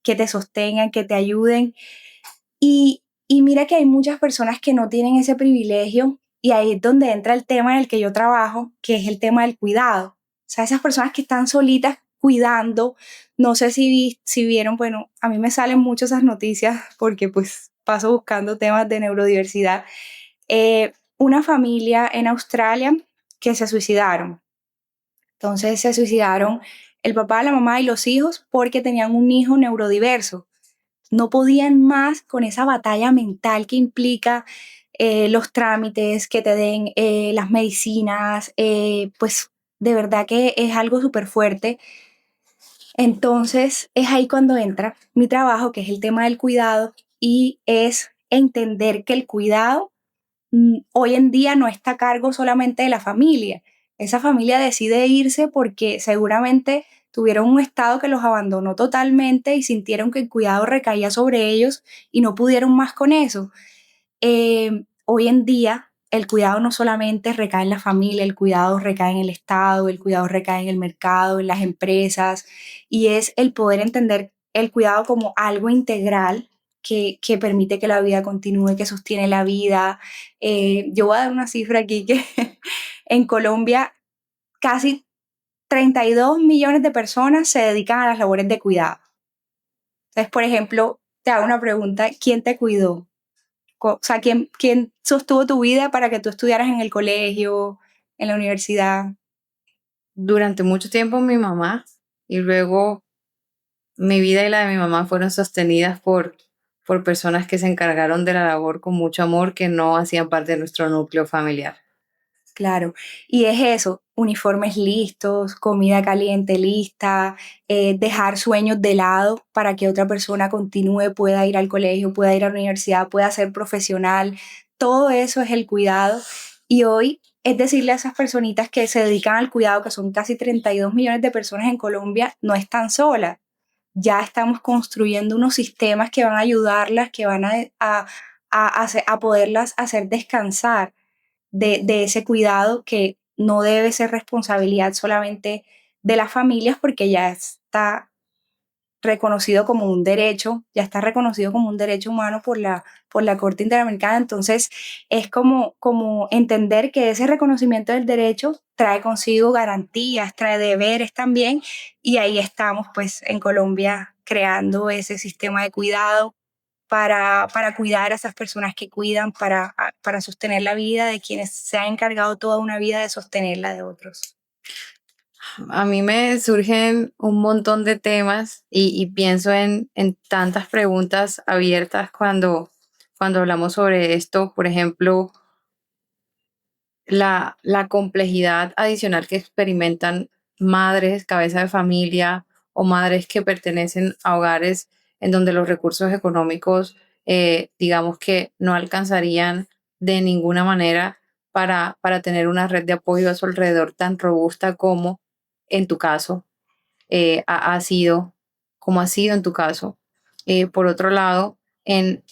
te sostengan, que te ayuden. Y mira que hay muchas personas que no tienen ese privilegio, y ahí es donde entra el tema en el que yo trabajo, que es el tema del cuidado. O sea, esas personas que están solitas cuidando, no sé si vieron, bueno, a mí me salen mucho esas noticias porque pues paso buscando temas de neurodiversidad. Una familia en Australia que se suicidaron. Entonces se suicidaron el papá, la mamá y los hijos porque tenían un hijo neurodiverso. No podían más con esa batalla mental que implica los trámites, que te den las medicinas, pues de verdad que es algo súper fuerte. Entonces es ahí cuando entra mi trabajo, que es el tema del cuidado, y es entender que el cuidado hoy en día no está a cargo solamente de la familia. Esa familia decide irse porque seguramente tuvieron un estado que los abandonó totalmente y sintieron que el cuidado recaía sobre ellos y no pudieron más con eso. Hoy en día el cuidado no solamente recae en la familia, el cuidado recae en el Estado, el cuidado recae en el mercado, en las empresas, y es el poder entender el cuidado como algo integral que permite que la vida continúe, que sostiene la vida. Yo voy a dar una cifra aquí que en Colombia casi 32 millones de personas se dedican a las labores de cuidado. Entonces, por ejemplo, te hago una pregunta, ¿quién te cuidó? O sea, ¿quién sostuvo tu vida para que tú estudiaras en el colegio, en la universidad? Durante mucho tiempo mi mamá, y luego mi vida y la de mi mamá fueron sostenidas por personas que se encargaron de la labor con mucho amor, que no hacían parte de nuestro núcleo familiar. Claro, y es eso, uniformes listos, comida caliente lista, dejar sueños de lado para que otra persona continúe, pueda ir al colegio, pueda ir a la universidad, pueda ser profesional. Todo eso es el cuidado. Y hoy es decirle a esas personitas que se dedican al cuidado, que son casi 32 millones de personas en Colombia, no están solas. Ya estamos construyendo unos sistemas que van a ayudarlas, que van a poderlas hacer descansar de ese cuidado, que no debe ser responsabilidad solamente de las familias, porque ya está reconocido como un derecho, ya está reconocido como un derecho humano por la Corte Interamericana. Entonces es como entender que ese reconocimiento del derecho trae consigo garantías, trae deberes también, y ahí estamos pues en Colombia creando ese sistema de cuidado para cuidar a esas personas que cuidan, para sostener la vida de quienes se han encargado toda una vida de sostener la de otros. A mí me surgen un montón de temas y pienso en tantas preguntas abiertas cuando hablamos sobre esto. Por ejemplo, la complejidad adicional que experimentan madres, cabeza de familia o madres que pertenecen a hogares en donde los recursos económicos, digamos que no alcanzarían de ninguna manera para tener una red de apoyo a su alrededor tan robusta como en tu caso ha sido como ha sido en tu caso. Por otro lado, en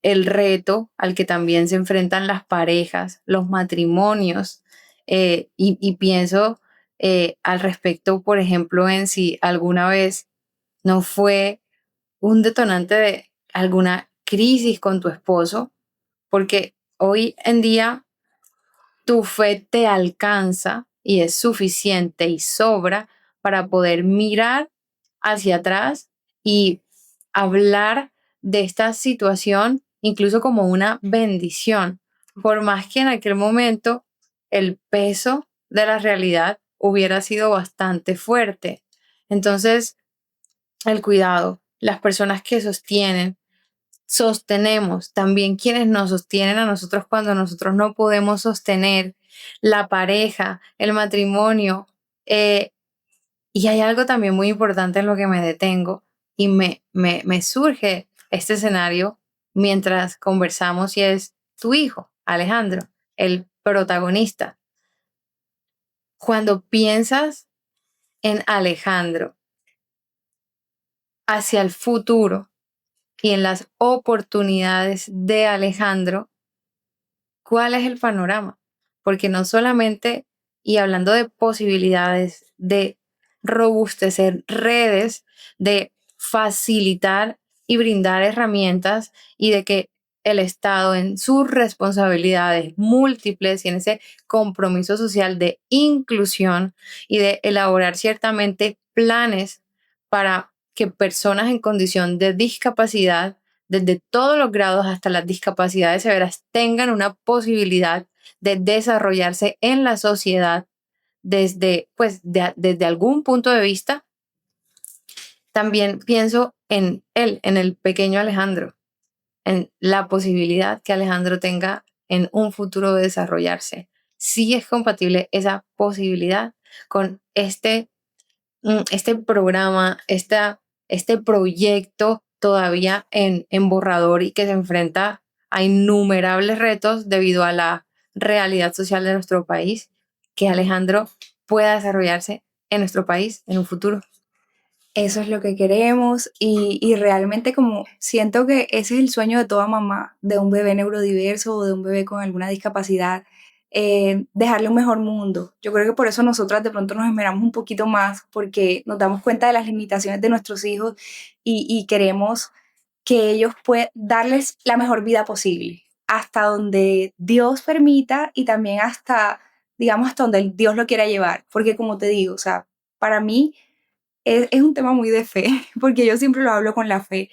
el reto al que también se enfrentan las parejas, los matrimonios, y pienso al respecto, por ejemplo, en si alguna vez no fue un detonante de alguna crisis con tu esposo, porque hoy en día tu fe te alcanza y es suficiente y sobra para poder mirar hacia atrás y hablar de esta situación incluso como una bendición, por más que en aquel momento el peso de la realidad hubiera sido bastante fuerte. Entonces, el cuidado, las personas que sostenemos, también quienes nos sostienen a nosotros cuando nosotros no podemos sostener, la pareja, el matrimonio. eh, y hay algo también muy importante en lo que me detengo y me surge este escenario mientras conversamos y es tu hijo, Alejandro, el protagonista. Cuando piensas en Alejandro hacia el futuro y en las oportunidades de Alejandro, ¿cuál es el panorama? Porque no solamente, y hablando de posibilidades, de robustecer redes, de facilitar y brindar herramientas y de que el Estado en sus responsabilidades múltiples y en ese compromiso social de inclusión y de elaborar ciertamente planes para que personas en condición de discapacidad desde todos los grados hasta las discapacidades severas tengan una posibilidad de desarrollarse en la sociedad desde, pues, desde algún punto de vista. También pienso en él, en el pequeño Alejandro, en la posibilidad que Alejandro tenga en un futuro de desarrollarse. Sí es compatible esa posibilidad con este programa, este proyecto todavía en borrador y que se enfrenta a innumerables retos debido a la realidad social de nuestro país, que Alejandro pueda desarrollarse en nuestro país en un futuro. Eso es lo que queremos y realmente como siento que ese es el sueño de toda mamá, de un bebé neurodiverso o de un bebé con alguna discapacidad, dejarle un mejor mundo. Yo creo que por eso nosotras de pronto nos esmeramos un poquito más porque nos damos cuenta de las limitaciones de nuestros hijos y queremos que ellos puedan darles la mejor vida posible, hasta donde Dios permita y también hasta, digamos, hasta donde Dios lo quiera llevar. Porque como te digo, o sea, para mí es un tema muy de fe, porque yo siempre lo hablo con la fe.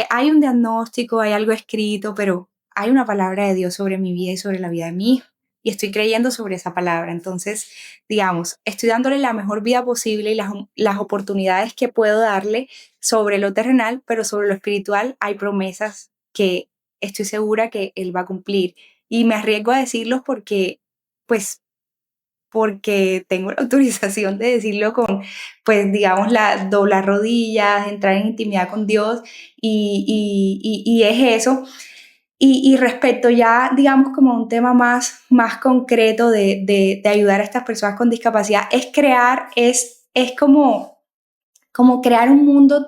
Hay un diagnóstico, hay algo escrito, pero hay una palabra de Dios sobre mi vida y sobre la vida de mi hijo. Y estoy creyendo sobre esa palabra. Entonces, digamos, estoy dándole la mejor vida posible y las oportunidades que puedo darle sobre lo terrenal, pero sobre lo espiritual hay promesas que estoy segura que Él va a cumplir. Y me arriesgo a decirlos pues, porque tengo la autorización de decirlo con, pues, digamos, doblar rodillas, entrar en intimidad con Dios y es eso. Y respecto ya, digamos, como un tema más concreto de ayudar a estas personas con discapacidad, es como crear un mundo,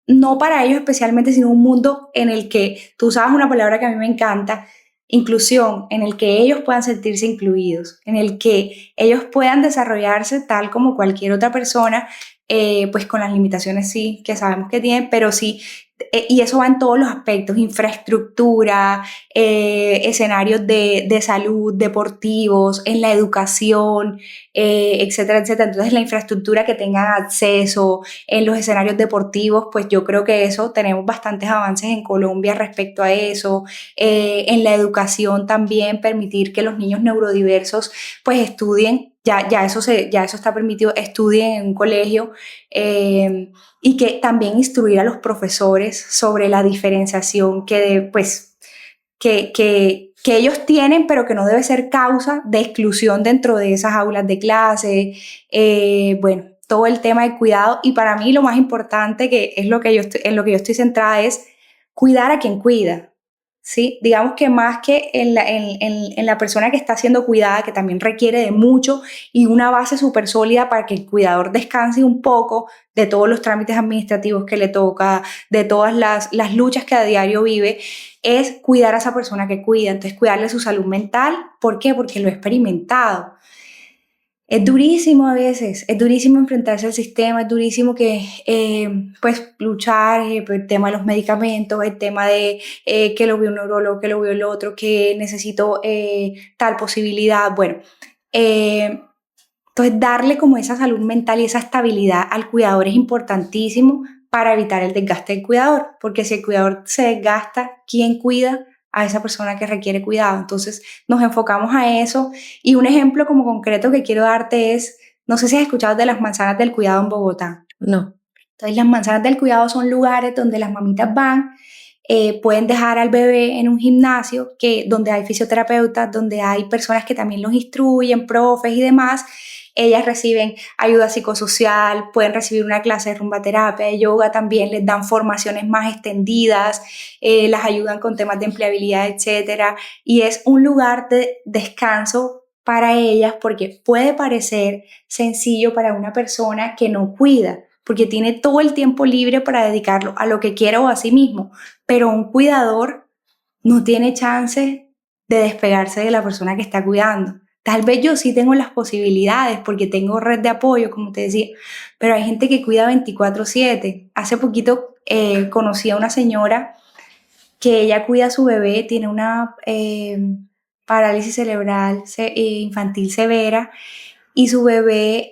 no para ellos especialmente, sino un mundo en el que, tú sabes una palabra que a mí me encanta, inclusión, en el que ellos puedan sentirse incluidos, en el que ellos puedan desarrollarse tal como cualquier otra persona, pues con las limitaciones sí, que sabemos que tienen, pero sí, y eso va en todos los aspectos, infraestructura, escenarios de salud, deportivos, en la educación, etcétera, etcétera. Entonces la infraestructura que tengan acceso, en los escenarios deportivos, pues yo creo que eso, tenemos bastantes avances en Colombia respecto a eso. En la educación también, permitir que los niños neurodiversos pues estudien, ya eso está permitido, estudien en un colegio, y que también instruir a los profesores sobre la diferenciación pues, que ellos tienen, pero que no debe ser causa de exclusión dentro de esas aulas de clase. Bueno, todo el tema de cuidado, y para mí lo más importante, que es en lo que yo estoy centrada, es cuidar a quien cuida. ¿sí? Digamos que más que en la persona que está siendo cuidada, que también requiere de mucho y una base súper sólida para que el cuidador descanse un poco de todos los trámites administrativos que le toca, de todas las luchas que a diario vive, es cuidar a esa persona que cuida. Entonces, cuidarle su salud mental. ¿Por qué? Porque lo he experimentado. Es durísimo a veces, es durísimo enfrentarse al sistema, es durísimo que, pues, luchar por el tema de los medicamentos, el tema de que lo veo un neurólogo, que lo veo el otro, que necesito tal posibilidad. Bueno, eh, entonces darle como esa salud mental y esa estabilidad al cuidador es importantísimo para evitar el desgaste del cuidador, porque si el cuidador se desgasta, ¿quién cuida a esa persona que requiere cuidado? Entonces nos enfocamos a eso y un ejemplo como concreto que quiero darte es, no sé si has escuchado de las manzanas del cuidado en Bogotá. No. Entonces las manzanas del cuidado son lugares donde las mamitas van, pueden dejar al bebé en un gimnasio donde hay fisioterapeutas, donde hay personas que también los instruyen, profes y demás. Ellas reciben ayuda psicosocial, pueden recibir una clase de rumbaterapia, de yoga también, les dan formaciones más extendidas, las ayudan con temas de empleabilidad, etcétera. Y es un lugar de descanso para ellas porque puede parecer sencillo para una persona que no cuida, porque tiene todo el tiempo libre para dedicarlo a lo que quiera o a sí mismo, pero un cuidador no tiene chance de despegarse de la persona que está cuidando. Tal vez yo sí tengo las posibilidades porque tengo red de apoyo, como te decía, pero hay gente que cuida 24/7. Hace poquito conocí a una señora que ella cuida a su bebé, tiene una parálisis cerebral infantil severa y su bebé,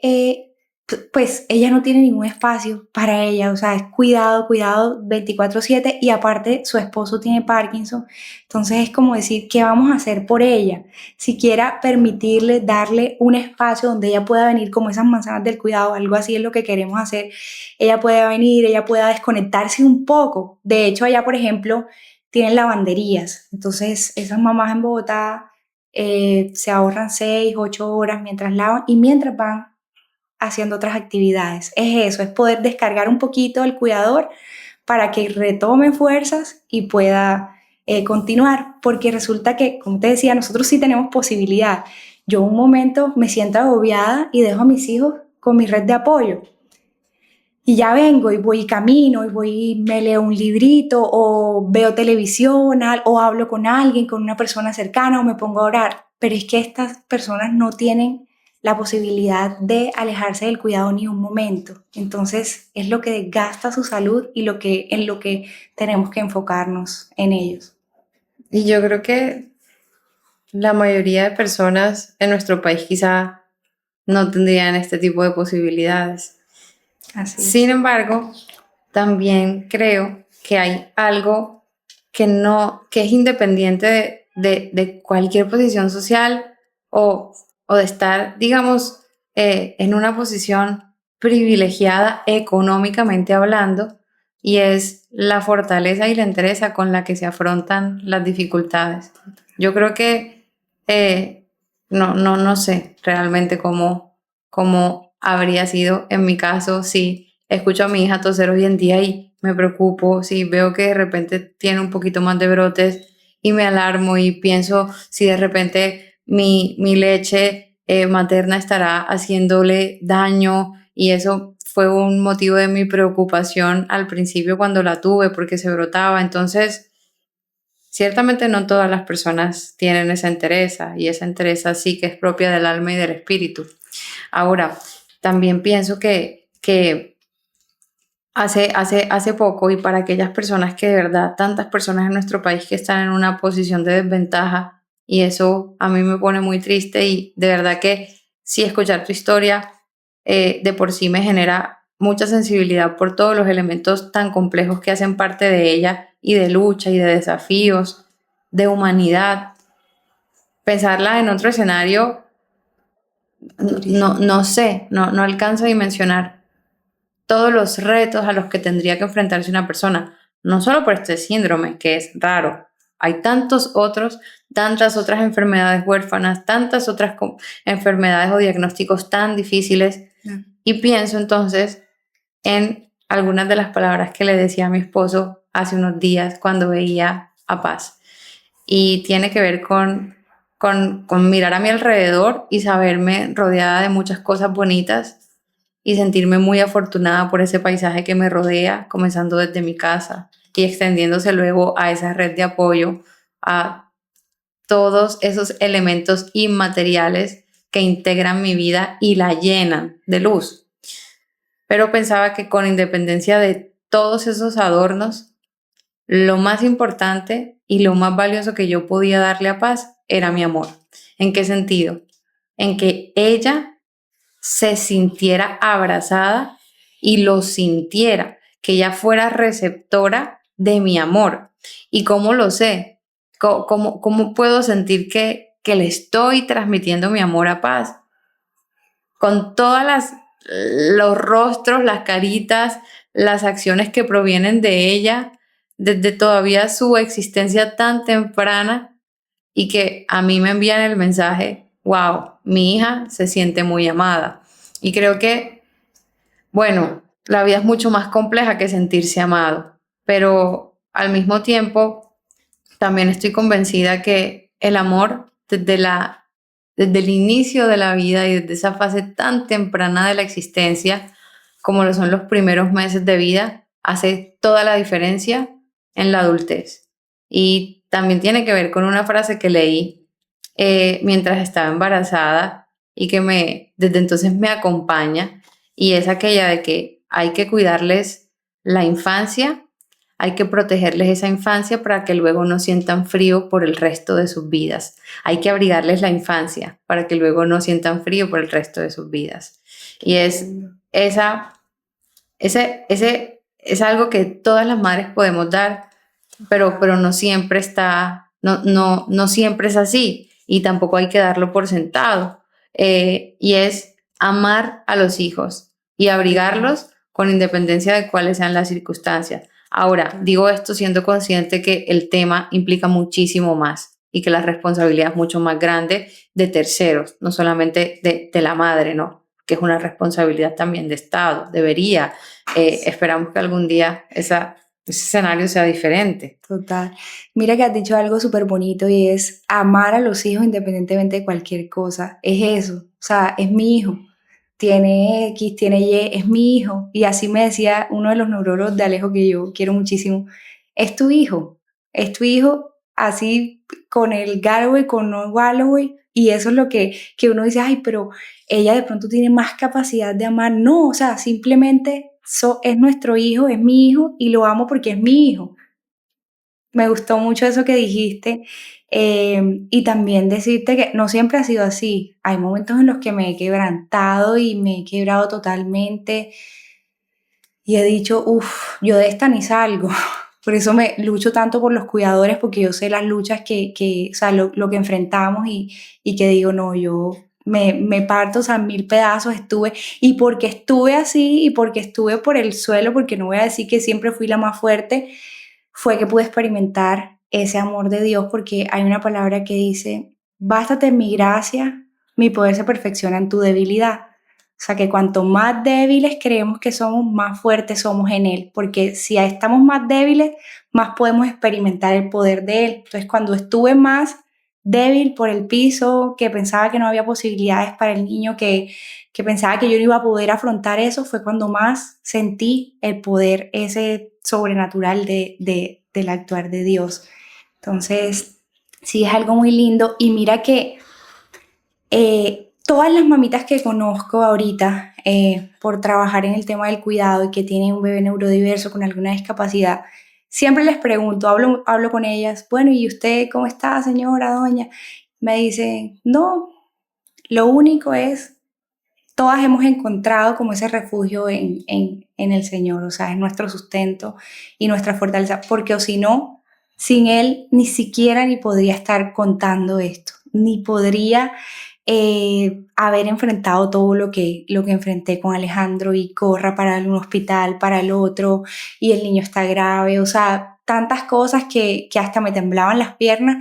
pues ella no tiene ningún espacio para ella, o sea, es cuidado 24/7 y aparte su esposo tiene Parkinson, entonces es como decir, ¿qué vamos a hacer por ella? Siquiera permitirle, darle un espacio donde ella pueda venir como esas manzanas del cuidado, algo así es lo que queremos hacer, ella pueda venir, ella pueda desconectarse un poco, de hecho allá por ejemplo tienen lavanderías, entonces esas mamás en Bogotá se ahorran 6, 8 horas mientras lavan y mientras van haciendo otras actividades. Es eso, es poder descargar un poquito al cuidador para que retome fuerzas y pueda continuar, porque resulta que, como te decía, nosotros sí tenemos posibilidad. Yo un momento me siento agobiada y dejo a mis hijos con mi red de apoyo. Y ya vengo y voy y camino y voy y me leo un librito o veo televisión o hablo con alguien, con una persona cercana o me pongo a orar. Pero es que estas personas no tienen la posibilidad de alejarse del cuidado ni un momento. Entonces es lo que desgasta su salud y en lo que tenemos que enfocarnos en ellos. Y yo creo que la mayoría de personas en nuestro país quizá no tendrían este tipo de posibilidades. Así es. Sin embargo, también creo que hay algo que es independiente de cualquier posición social o de estar, digamos, en una posición privilegiada económicamente hablando, y es la fortaleza y la entereza con la que se afrontan las dificultades. Yo creo que no sé realmente cómo habría sido en mi caso si escucho a mi hija toser hoy en día y me preocupo, si veo que de repente tiene un poquito más de brotes y me alarmo y pienso si de repente mi leche materna estará haciéndole daño, y eso fue un motivo de mi preocupación al principio cuando la tuve porque se brotaba. Entonces, ciertamente no todas las personas tienen esa entereza, y esa entereza sí que es propia del alma y del espíritu. Ahora, también pienso que hace poco, y para aquellas personas que de verdad, tantas personas en nuestro país que están en una posición de desventaja, y eso a mí me pone muy triste, y de verdad que sí, escuchar tu historia de por sí me genera mucha sensibilidad por todos los elementos tan complejos que hacen parte de ella, y de lucha y de desafíos, de humanidad. Pensarla en otro escenario, no sé, no alcanzo a dimensionar todos los retos a los que tendría que enfrentarse una persona, no solo por este síndrome, que es raro. Hay tantas otras enfermedades huérfanas, tantas otras enfermedades o diagnósticos tan difíciles. Y pienso entonces en algunas de las palabras que le decía a mi esposo hace unos días cuando veía a Paz. y tiene que ver con mirar a mi alrededor y saberme rodeada de muchas cosas bonitas y sentirme muy afortunada por ese paisaje que me rodea, comenzando desde mi casa y extendiéndose luego a esa red de apoyo, a todos esos elementos inmateriales que integran mi vida y la llenan de luz. Pero pensaba que con independencia de todos esos adornos, lo más importante y lo más valioso que yo podía darle a Paz era mi amor. ¿En qué sentido? En que ella se sintiera abrazada y lo sintiera, que ella fuera receptora de mi amor. ¿Y cómo lo sé? ¿Cómo puedo sentir que le estoy transmitiendo mi amor a Paz? Con los rostros, las caritas, las acciones que provienen de ella, desde todavía su existencia tan temprana y que a mí me envían el mensaje, wow, mi hija se siente muy amada. Y creo que, bueno, la vida es mucho más compleja que sentirse amado, pero al mismo tiempo también estoy convencida que el amor desde el inicio de la vida y desde esa fase tan temprana de la existencia, como lo son los primeros meses de vida, hace toda la diferencia en la adultez. Y también tiene que ver con una frase que leí mientras estaba embarazada y que desde entonces me acompaña, y es aquella de que hay que cuidarles la infancia, hay que protegerles esa infancia para que luego no sientan frío por el resto de sus vidas. Hay que abrigarles la infancia para que luego no sientan frío por el resto de sus vidas. Y es algo que todas las madres podemos dar, pero no siempre no siempre es así, y tampoco hay que darlo por sentado. Y es amar a los hijos y abrigarlos con independencia de cuáles sean las circunstancias. Ahora, digo esto siendo consciente que el tema implica muchísimo más y que la responsabilidad es mucho más grande de terceros, no solamente de la madre, ¿no? Que es una responsabilidad también de Estado, debería. Esperamos que algún día ese escenario sea diferente. Total. Mira que has dicho algo súper bonito y es amar a los hijos independientemente de cualquier cosa. Es eso. O sea, es mi hijo. Tiene X, tiene Y, es mi hijo. Y así me decía uno de los neurólogos de Alejo, que yo quiero muchísimo. Es tu hijo. Es tu hijo así con el Galloway, con no Galloway. Y eso es lo que uno dice, ay, pero ella de pronto tiene más capacidad de amar. No, o sea, simplemente es nuestro hijo, es mi hijo y lo amo porque es mi hijo. Me gustó mucho eso que dijiste, y también decirte que no siempre ha sido así. Hay momentos en los que me he quebrantado y me he quebrado totalmente y he dicho, uff, yo de esta ni salgo. Por eso me lucho tanto por los cuidadores, porque yo sé las luchas o sea, lo que enfrentamos y que digo, no, yo me parto, o sea, en 1000 pedazos estuve, y porque estuve así y porque estuve por el suelo, porque no voy a decir que siempre fui la más fuerte, fue que pude experimentar ese amor de Dios, porque hay una palabra que dice, bástate en mi gracia, mi poder se perfecciona en tu debilidad. O sea, que cuanto más débiles creemos que somos, más fuertes somos en Él, porque si estamos más débiles, más podemos experimentar el poder de Él. Entonces, cuando estuve más débil por el piso, que pensaba que no había posibilidades para el niño, que pensaba que yo no iba a poder afrontar eso, fue cuando más sentí el poder ese sobrenatural del actuar de Dios. Entonces, sí, es algo muy lindo. Y mira que todas las mamitas que conozco ahorita, por trabajar en el tema del cuidado y que tienen un bebé neurodiverso con alguna discapacidad, siempre les pregunto, hablo con ellas, bueno, ¿y usted cómo está, señora, doña? Me dicen, no, lo único es, todas hemos encontrado como ese refugio en el Señor, o sea, es nuestro sustento y nuestra fortaleza, porque o si no, sin Él ni siquiera ni podría estar contando esto, ni podría haber enfrentado todo lo que enfrenté con Alejandro y corra para un hospital, para el otro, y el niño está grave, o sea, tantas cosas que hasta me temblaban las piernas,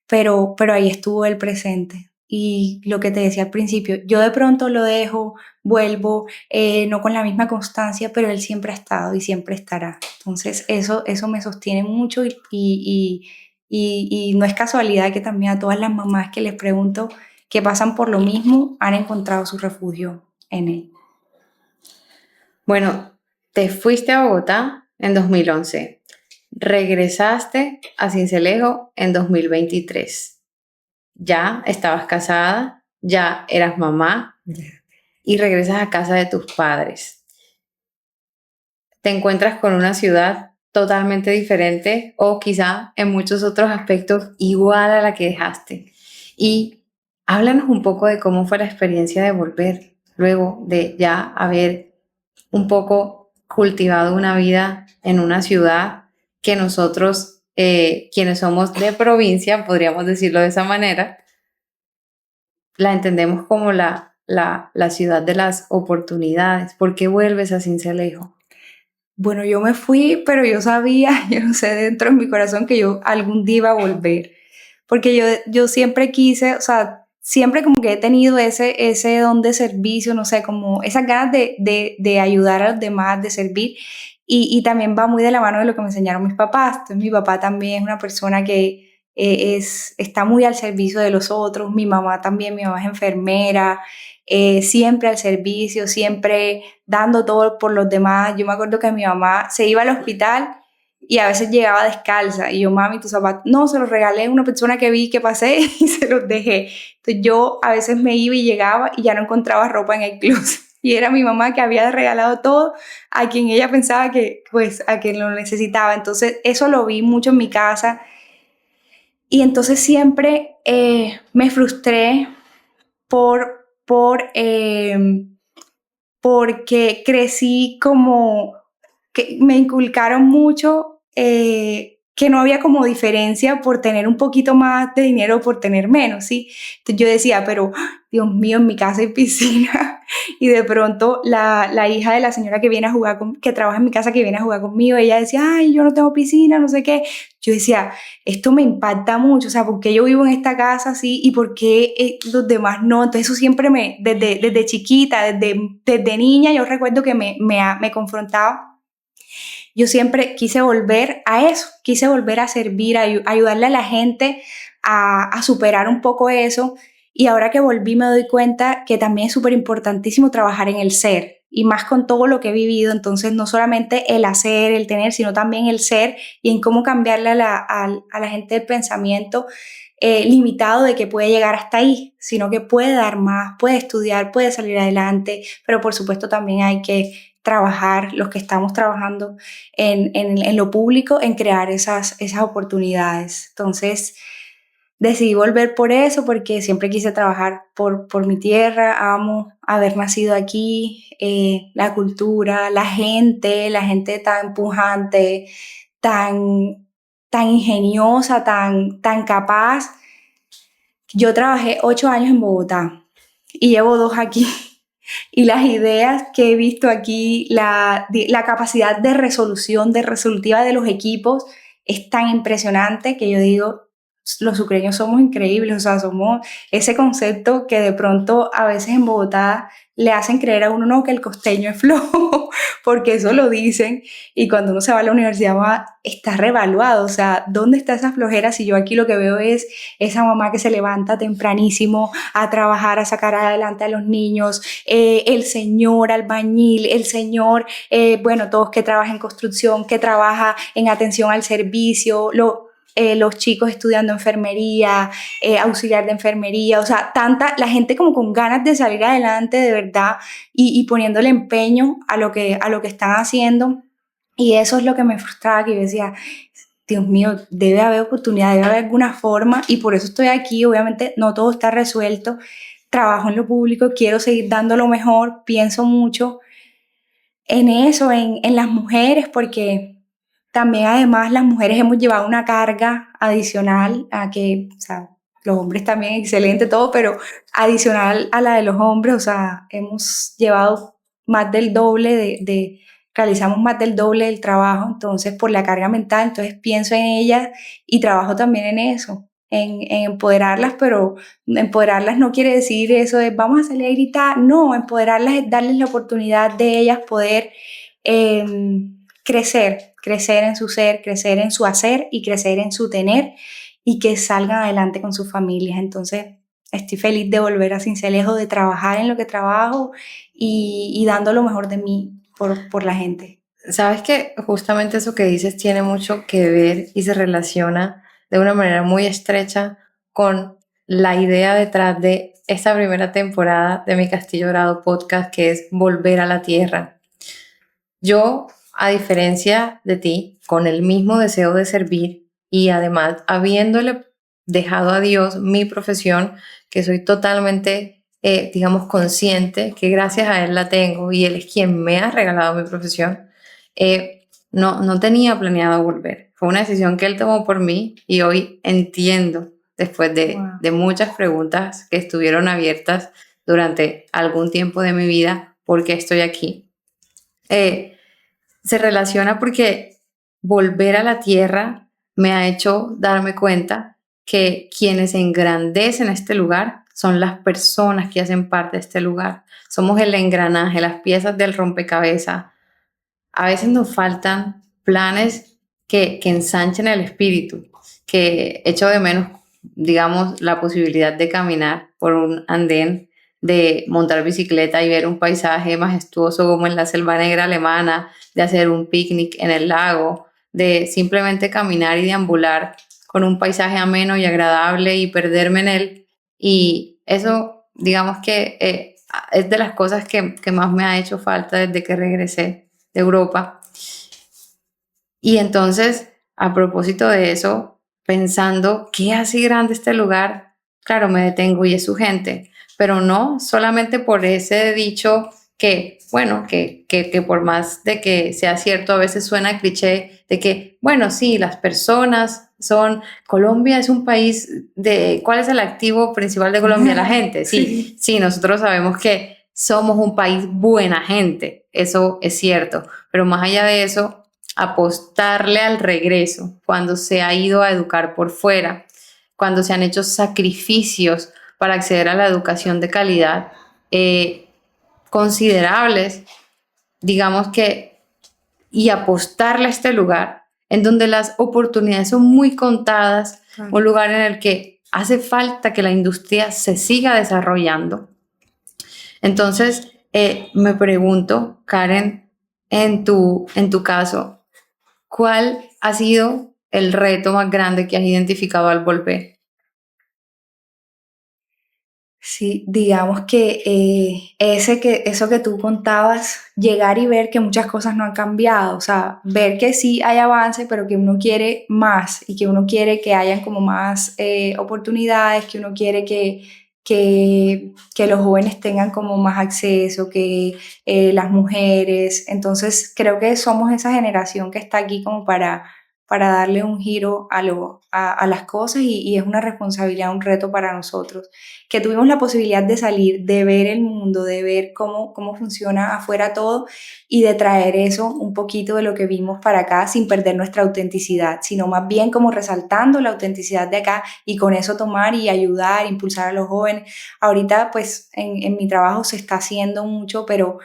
pero ahí estuvo el presente. Y lo que te decía al principio, yo de pronto lo dejo, vuelvo, no con la misma constancia, pero él siempre ha estado y siempre estará. Entonces eso me sostiene mucho y no es casualidad que también a todas las mamás que les pregunto que pasan por lo mismo han encontrado su refugio en él. Bueno, te fuiste a Bogotá en 2011, regresaste a Sincelejo en 2023. Ya estabas casada, ya eras mamá y regresas a casa de tus padres. Te encuentras con una ciudad totalmente diferente o quizá en muchos otros aspectos igual a la que dejaste. Y háblanos un poco de cómo fue la experiencia de volver luego de ya haber un poco cultivado una vida en una ciudad que nosotros, quienes somos de provincia, podríamos decirlo de esa manera, la entendemos como la ciudad de las oportunidades. ¿Por qué vuelves a Sincelejo? Bueno, yo me fui, pero yo sabía, yo no sé, dentro de mi corazón que yo algún día iba a volver, porque yo siempre quise, o sea, siempre como que he tenido ese don de servicio, no sé, como esas ganas de ayudar a los demás, de servir, y también va muy de la mano de lo que me enseñaron mis papás. Entonces mi papá también es una persona que está muy al servicio de los otros, mi mamá también, mi mamá es enfermera, siempre al servicio, siempre dando todo por los demás. Yo me acuerdo que mi mamá se iba al hospital y a veces llegaba descalza y yo, mami, tus zapatos, no, se los regalé a una persona que vi que pasé y se los dejé. Entonces yo a veces me iba y llegaba y ya no encontraba ropa en el closet. Y era mi mamá que había regalado todo a quien ella pensaba que, pues, a quien lo necesitaba. Entonces eso lo vi mucho en mi casa y entonces siempre me frustré por porque crecí como que me inculcaron mucho que no había como diferencia por tener un poquito más de dinero o por tener menos, ¿sí? Entonces yo decía, pero Dios mío, en mi casa hay piscina y de pronto la hija de la señora que viene a jugar, que trabaja en mi casa, que viene a jugar conmigo, ella decía, ay, yo no tengo piscina, no sé qué. Yo decía, esto me impacta mucho, o sea, ¿por qué yo vivo en esta casa así y por qué los demás no? Entonces eso siempre desde chiquita, desde niña, yo recuerdo que me confrontaba. Yo siempre quise volver a eso, quise volver a servir, a ayudarle a la gente a superar un poco eso. Y ahora que volví me doy cuenta que también es súper importantísimo trabajar en el ser. Y más con todo lo que he vivido, entonces no solamente el hacer, el tener, sino también el ser y en cómo cambiarle a la gente el pensamiento limitado de que puede llegar hasta ahí, sino que puede dar más, puede estudiar, puede salir adelante, pero por supuesto también hay que trabajar, los que estamos trabajando en lo público, en crear esas oportunidades. Entonces, decidí volver por eso, porque siempre quise trabajar por mi tierra, amo haber nacido aquí, la cultura, la gente tan pujante, tan ingeniosa, tan capaz. Yo trabajé 8 años en Bogotá y llevo 2 aquí. Y las ideas que he visto aquí, la capacidad de resolución, de resolutiva de los equipos es tan impresionante que yo digo, los sucreños somos increíbles, o sea, somos ese concepto que de pronto a veces en Bogotá le hacen creer a uno no que el costeño es flojo, porque eso lo dicen, y cuando uno se va a la universidad está revaluado, o sea, ¿dónde está esa flojera si yo aquí lo que veo es esa mamá que se levanta tempranísimo a trabajar, a sacar adelante a los niños, el señor albañil, el señor, bueno, todos que trabajan en construcción, que trabaja en atención al servicio, los chicos estudiando enfermería, auxiliar de enfermería, o sea, la gente como con ganas de salir adelante de verdad y poniéndole empeño a lo que están haciendo. Y eso es lo que me frustraba, que yo decía, Dios mío, debe haber oportunidad, debe haber alguna forma y por eso estoy aquí. Obviamente no todo está resuelto, trabajo en lo público, quiero seguir dando lo mejor, pienso mucho en eso, en las mujeres, porque también además las mujeres hemos llevado una carga adicional a que, o sea, los hombres también excelente todo, pero adicional a la de los hombres, o sea, hemos llevado más del doble realizamos más del doble del trabajo, entonces por la carga mental, entonces pienso en ellas y trabajo también en eso, en empoderarlas, pero empoderarlas no quiere decir eso de vamos a salir a gritar, no, empoderarlas es darles la oportunidad de ellas poder crecer crecer en su ser, crecer en su hacer y crecer en su tener y que salgan adelante con sus familias. Entonces, estoy feliz de volver a Sincelejo, de trabajar en lo que trabajo y dando lo mejor de mí por la gente. Sabes que justamente eso que dices tiene mucho que ver y se relaciona de una manera muy estrecha con la idea detrás de esta primera temporada de Mi Castillo Dorado podcast, que es volver a la tierra. Yo, a diferencia de ti, con el mismo deseo de servir y además habiéndole dejado a Dios mi profesión, que soy totalmente, digamos, consciente que gracias a Él la tengo y Él es quien me ha regalado mi profesión, no tenía planeado volver. Fue una decisión que Él tomó por mí y hoy entiendo, después de muchas preguntas que estuvieron abiertas durante algún tiempo de mi vida, por qué estoy aquí. Se relaciona porque volver a la tierra me ha hecho darme cuenta que quienes engrandecen este lugar son las personas que hacen parte de este lugar. Somos el engranaje, las piezas del rompecabezas. A veces nos faltan planes que ensanchen el espíritu, que echo de menos, digamos, la posibilidad de caminar por un andén, de montar bicicleta y ver un paisaje majestuoso como en la Selva Negra alemana, de hacer un picnic en el lago, de simplemente caminar y deambular con un paisaje ameno y agradable y perderme en él. Y eso, digamos que es de las cosas que más me ha hecho falta desde que regresé de Europa. Y entonces, a propósito de eso, pensando qué hace grande este lugar, claro, me detengo y es su gente, pero no solamente por ese dicho que, bueno, que por más de que sea cierto, a veces suena cliché de que, bueno, sí, las personas son, Colombia es un país de, ¿cuál es el activo principal de Colombia? La gente, sí, nosotros sabemos que somos un país buena gente, eso es cierto, pero más allá de eso, apostarle al regreso cuando se ha ido a educar por fuera, cuando se han hecho sacrificios para acceder a la educación de calidad considerables, digamos que, y apostarle a este lugar en donde las oportunidades son muy contadas, un lugar en el que hace falta que la industria se siga desarrollando. Entonces, me pregunto, Karen, en tu caso, ¿cuál ha sido el reto más grande que has identificado al volver? Sí, digamos que eso que tú contabas, llegar y ver que muchas cosas no han cambiado, o sea, ver que sí hay avance, pero que uno quiere más y que uno quiere que hayan como más oportunidades, que uno quiere que los jóvenes tengan como más acceso, que las mujeres. Entonces, creo que somos esa generación que está aquí como para darle un giro a las cosas y es una responsabilidad, un reto para nosotros, que tuvimos la posibilidad de salir, de ver el mundo, de ver cómo funciona afuera todo y de traer eso, un poquito de lo que vimos para acá sin perder nuestra autenticidad, sino más bien como resaltando la autenticidad de acá y con eso tomar y ayudar, impulsar a los jóvenes. Ahorita pues en mi trabajo se está haciendo mucho, pero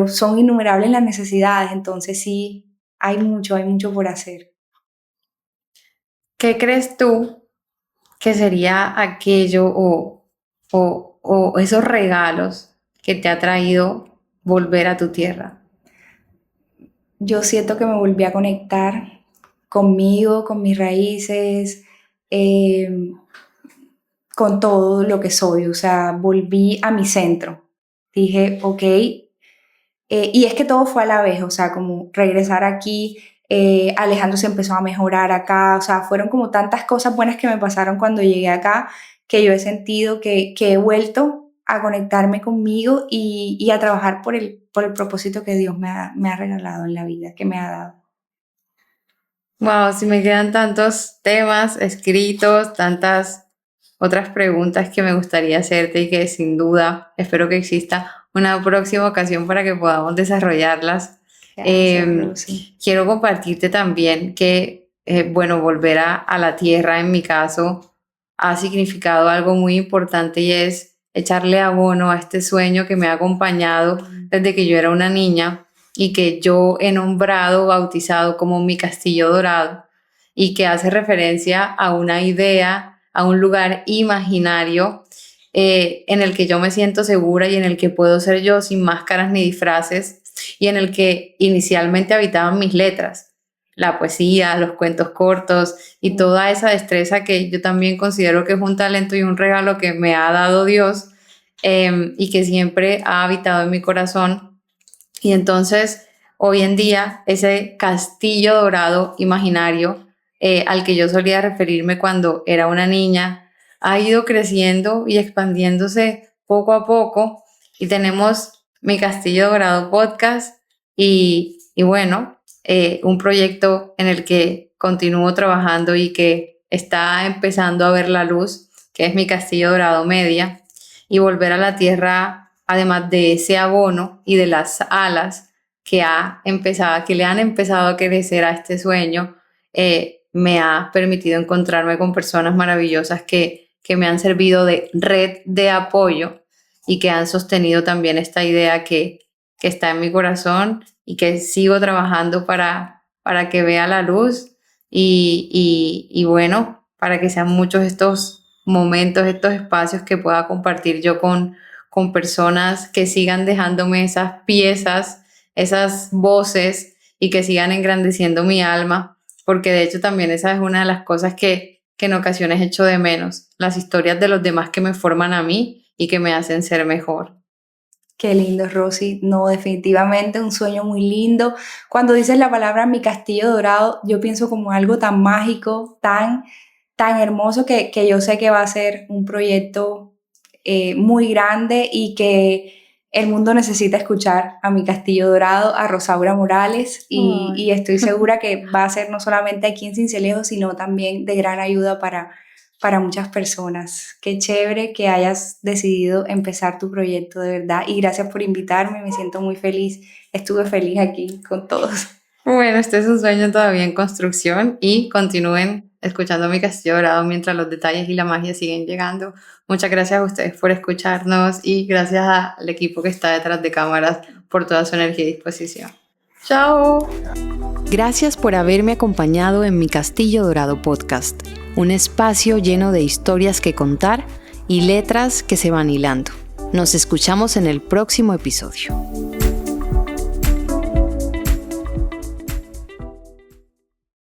son innumerables las necesidades, entonces sí, hay mucho por hacer. ¿Qué crees tú que sería aquello o esos regalos que te ha traído volver a tu tierra? Yo siento que me volví a conectar conmigo, con mis raíces, con todo lo que soy, o sea, volví a mi centro. Dije, ok, y es que todo fue a la vez, o sea, como regresar aquí, Alejandro se empezó a mejorar acá, o sea, fueron como tantas cosas buenas que me pasaron cuando llegué acá, que yo he sentido que he vuelto a conectarme conmigo y a trabajar por el propósito que Dios me ha regalado en la vida, que me ha dado. Wow, si me quedan tantos temas escritos, tantas otras preguntas que me gustaría hacerte y que sin duda espero que exista una próxima ocasión para que podamos desarrollarlas. Gracias, Rosy. Quiero compartirte también que, bueno, volver a la tierra en mi caso ha significado algo muy importante y es echarle abono a este sueño que me ha acompañado desde que yo era una niña y que yo he nombrado, bautizado como mi castillo dorado, y que hace referencia a una idea, a un lugar imaginario en el que yo me siento segura y en el que puedo ser yo sin máscaras ni disfraces, y en el que inicialmente habitaban mis letras, la poesía, los cuentos cortos y toda esa destreza que yo también considero que es un talento y un regalo que me ha dado Dios, y que siempre ha habitado en mi corazón. Y entonces hoy en día ese castillo dorado imaginario al que yo solía referirme cuando era una niña ha ido creciendo y expandiéndose poco a poco, y tenemos mi Castillo Dorado podcast y bueno, un proyecto en el que continúo trabajando y que está empezando a ver la luz, que es mi Castillo Dorado Media, y volver a la tierra, además de ese abono y de las alas que le han empezado a crecer a este sueño, me ha permitido encontrarme con personas maravillosas que me han servido de red de apoyo y que han sostenido también esta idea que está en mi corazón y que sigo trabajando para que vea la luz y bueno, para que sean muchos estos momentos, estos espacios que pueda compartir yo con personas que sigan dejándome esas piezas, esas voces, y que sigan engrandeciendo mi alma, porque de hecho también esa es una de las cosas que en ocasiones echo de menos, las historias de los demás que me forman a mí y que me hacen ser mejor. Qué lindo, Rosy. No, definitivamente un sueño muy lindo. Cuando dices la palabra mi castillo dorado, yo pienso como algo tan mágico, tan hermoso, que yo sé que va a ser un proyecto muy grande y que el mundo necesita escuchar a mi castillo dorado, a Rosaura Morales, y estoy segura que va a ser no solamente aquí en Sincelejo, sino también de gran ayuda para muchas personas. Qué chévere que hayas decidido empezar tu proyecto, de verdad, y gracias por invitarme, me siento muy feliz, estuve feliz aquí con todos. Bueno, este es un sueño todavía en construcción, y continúen escuchando mi Castillo Dorado mientras los detalles y la magia siguen llegando. Muchas gracias a ustedes por escucharnos y gracias al equipo que está detrás de cámaras por toda su energía y disposición. ¡Chao! Gracias por haberme acompañado en mi Castillo Dorado podcast, un espacio lleno de historias que contar y letras que se van hilando. Nos escuchamos en el próximo episodio.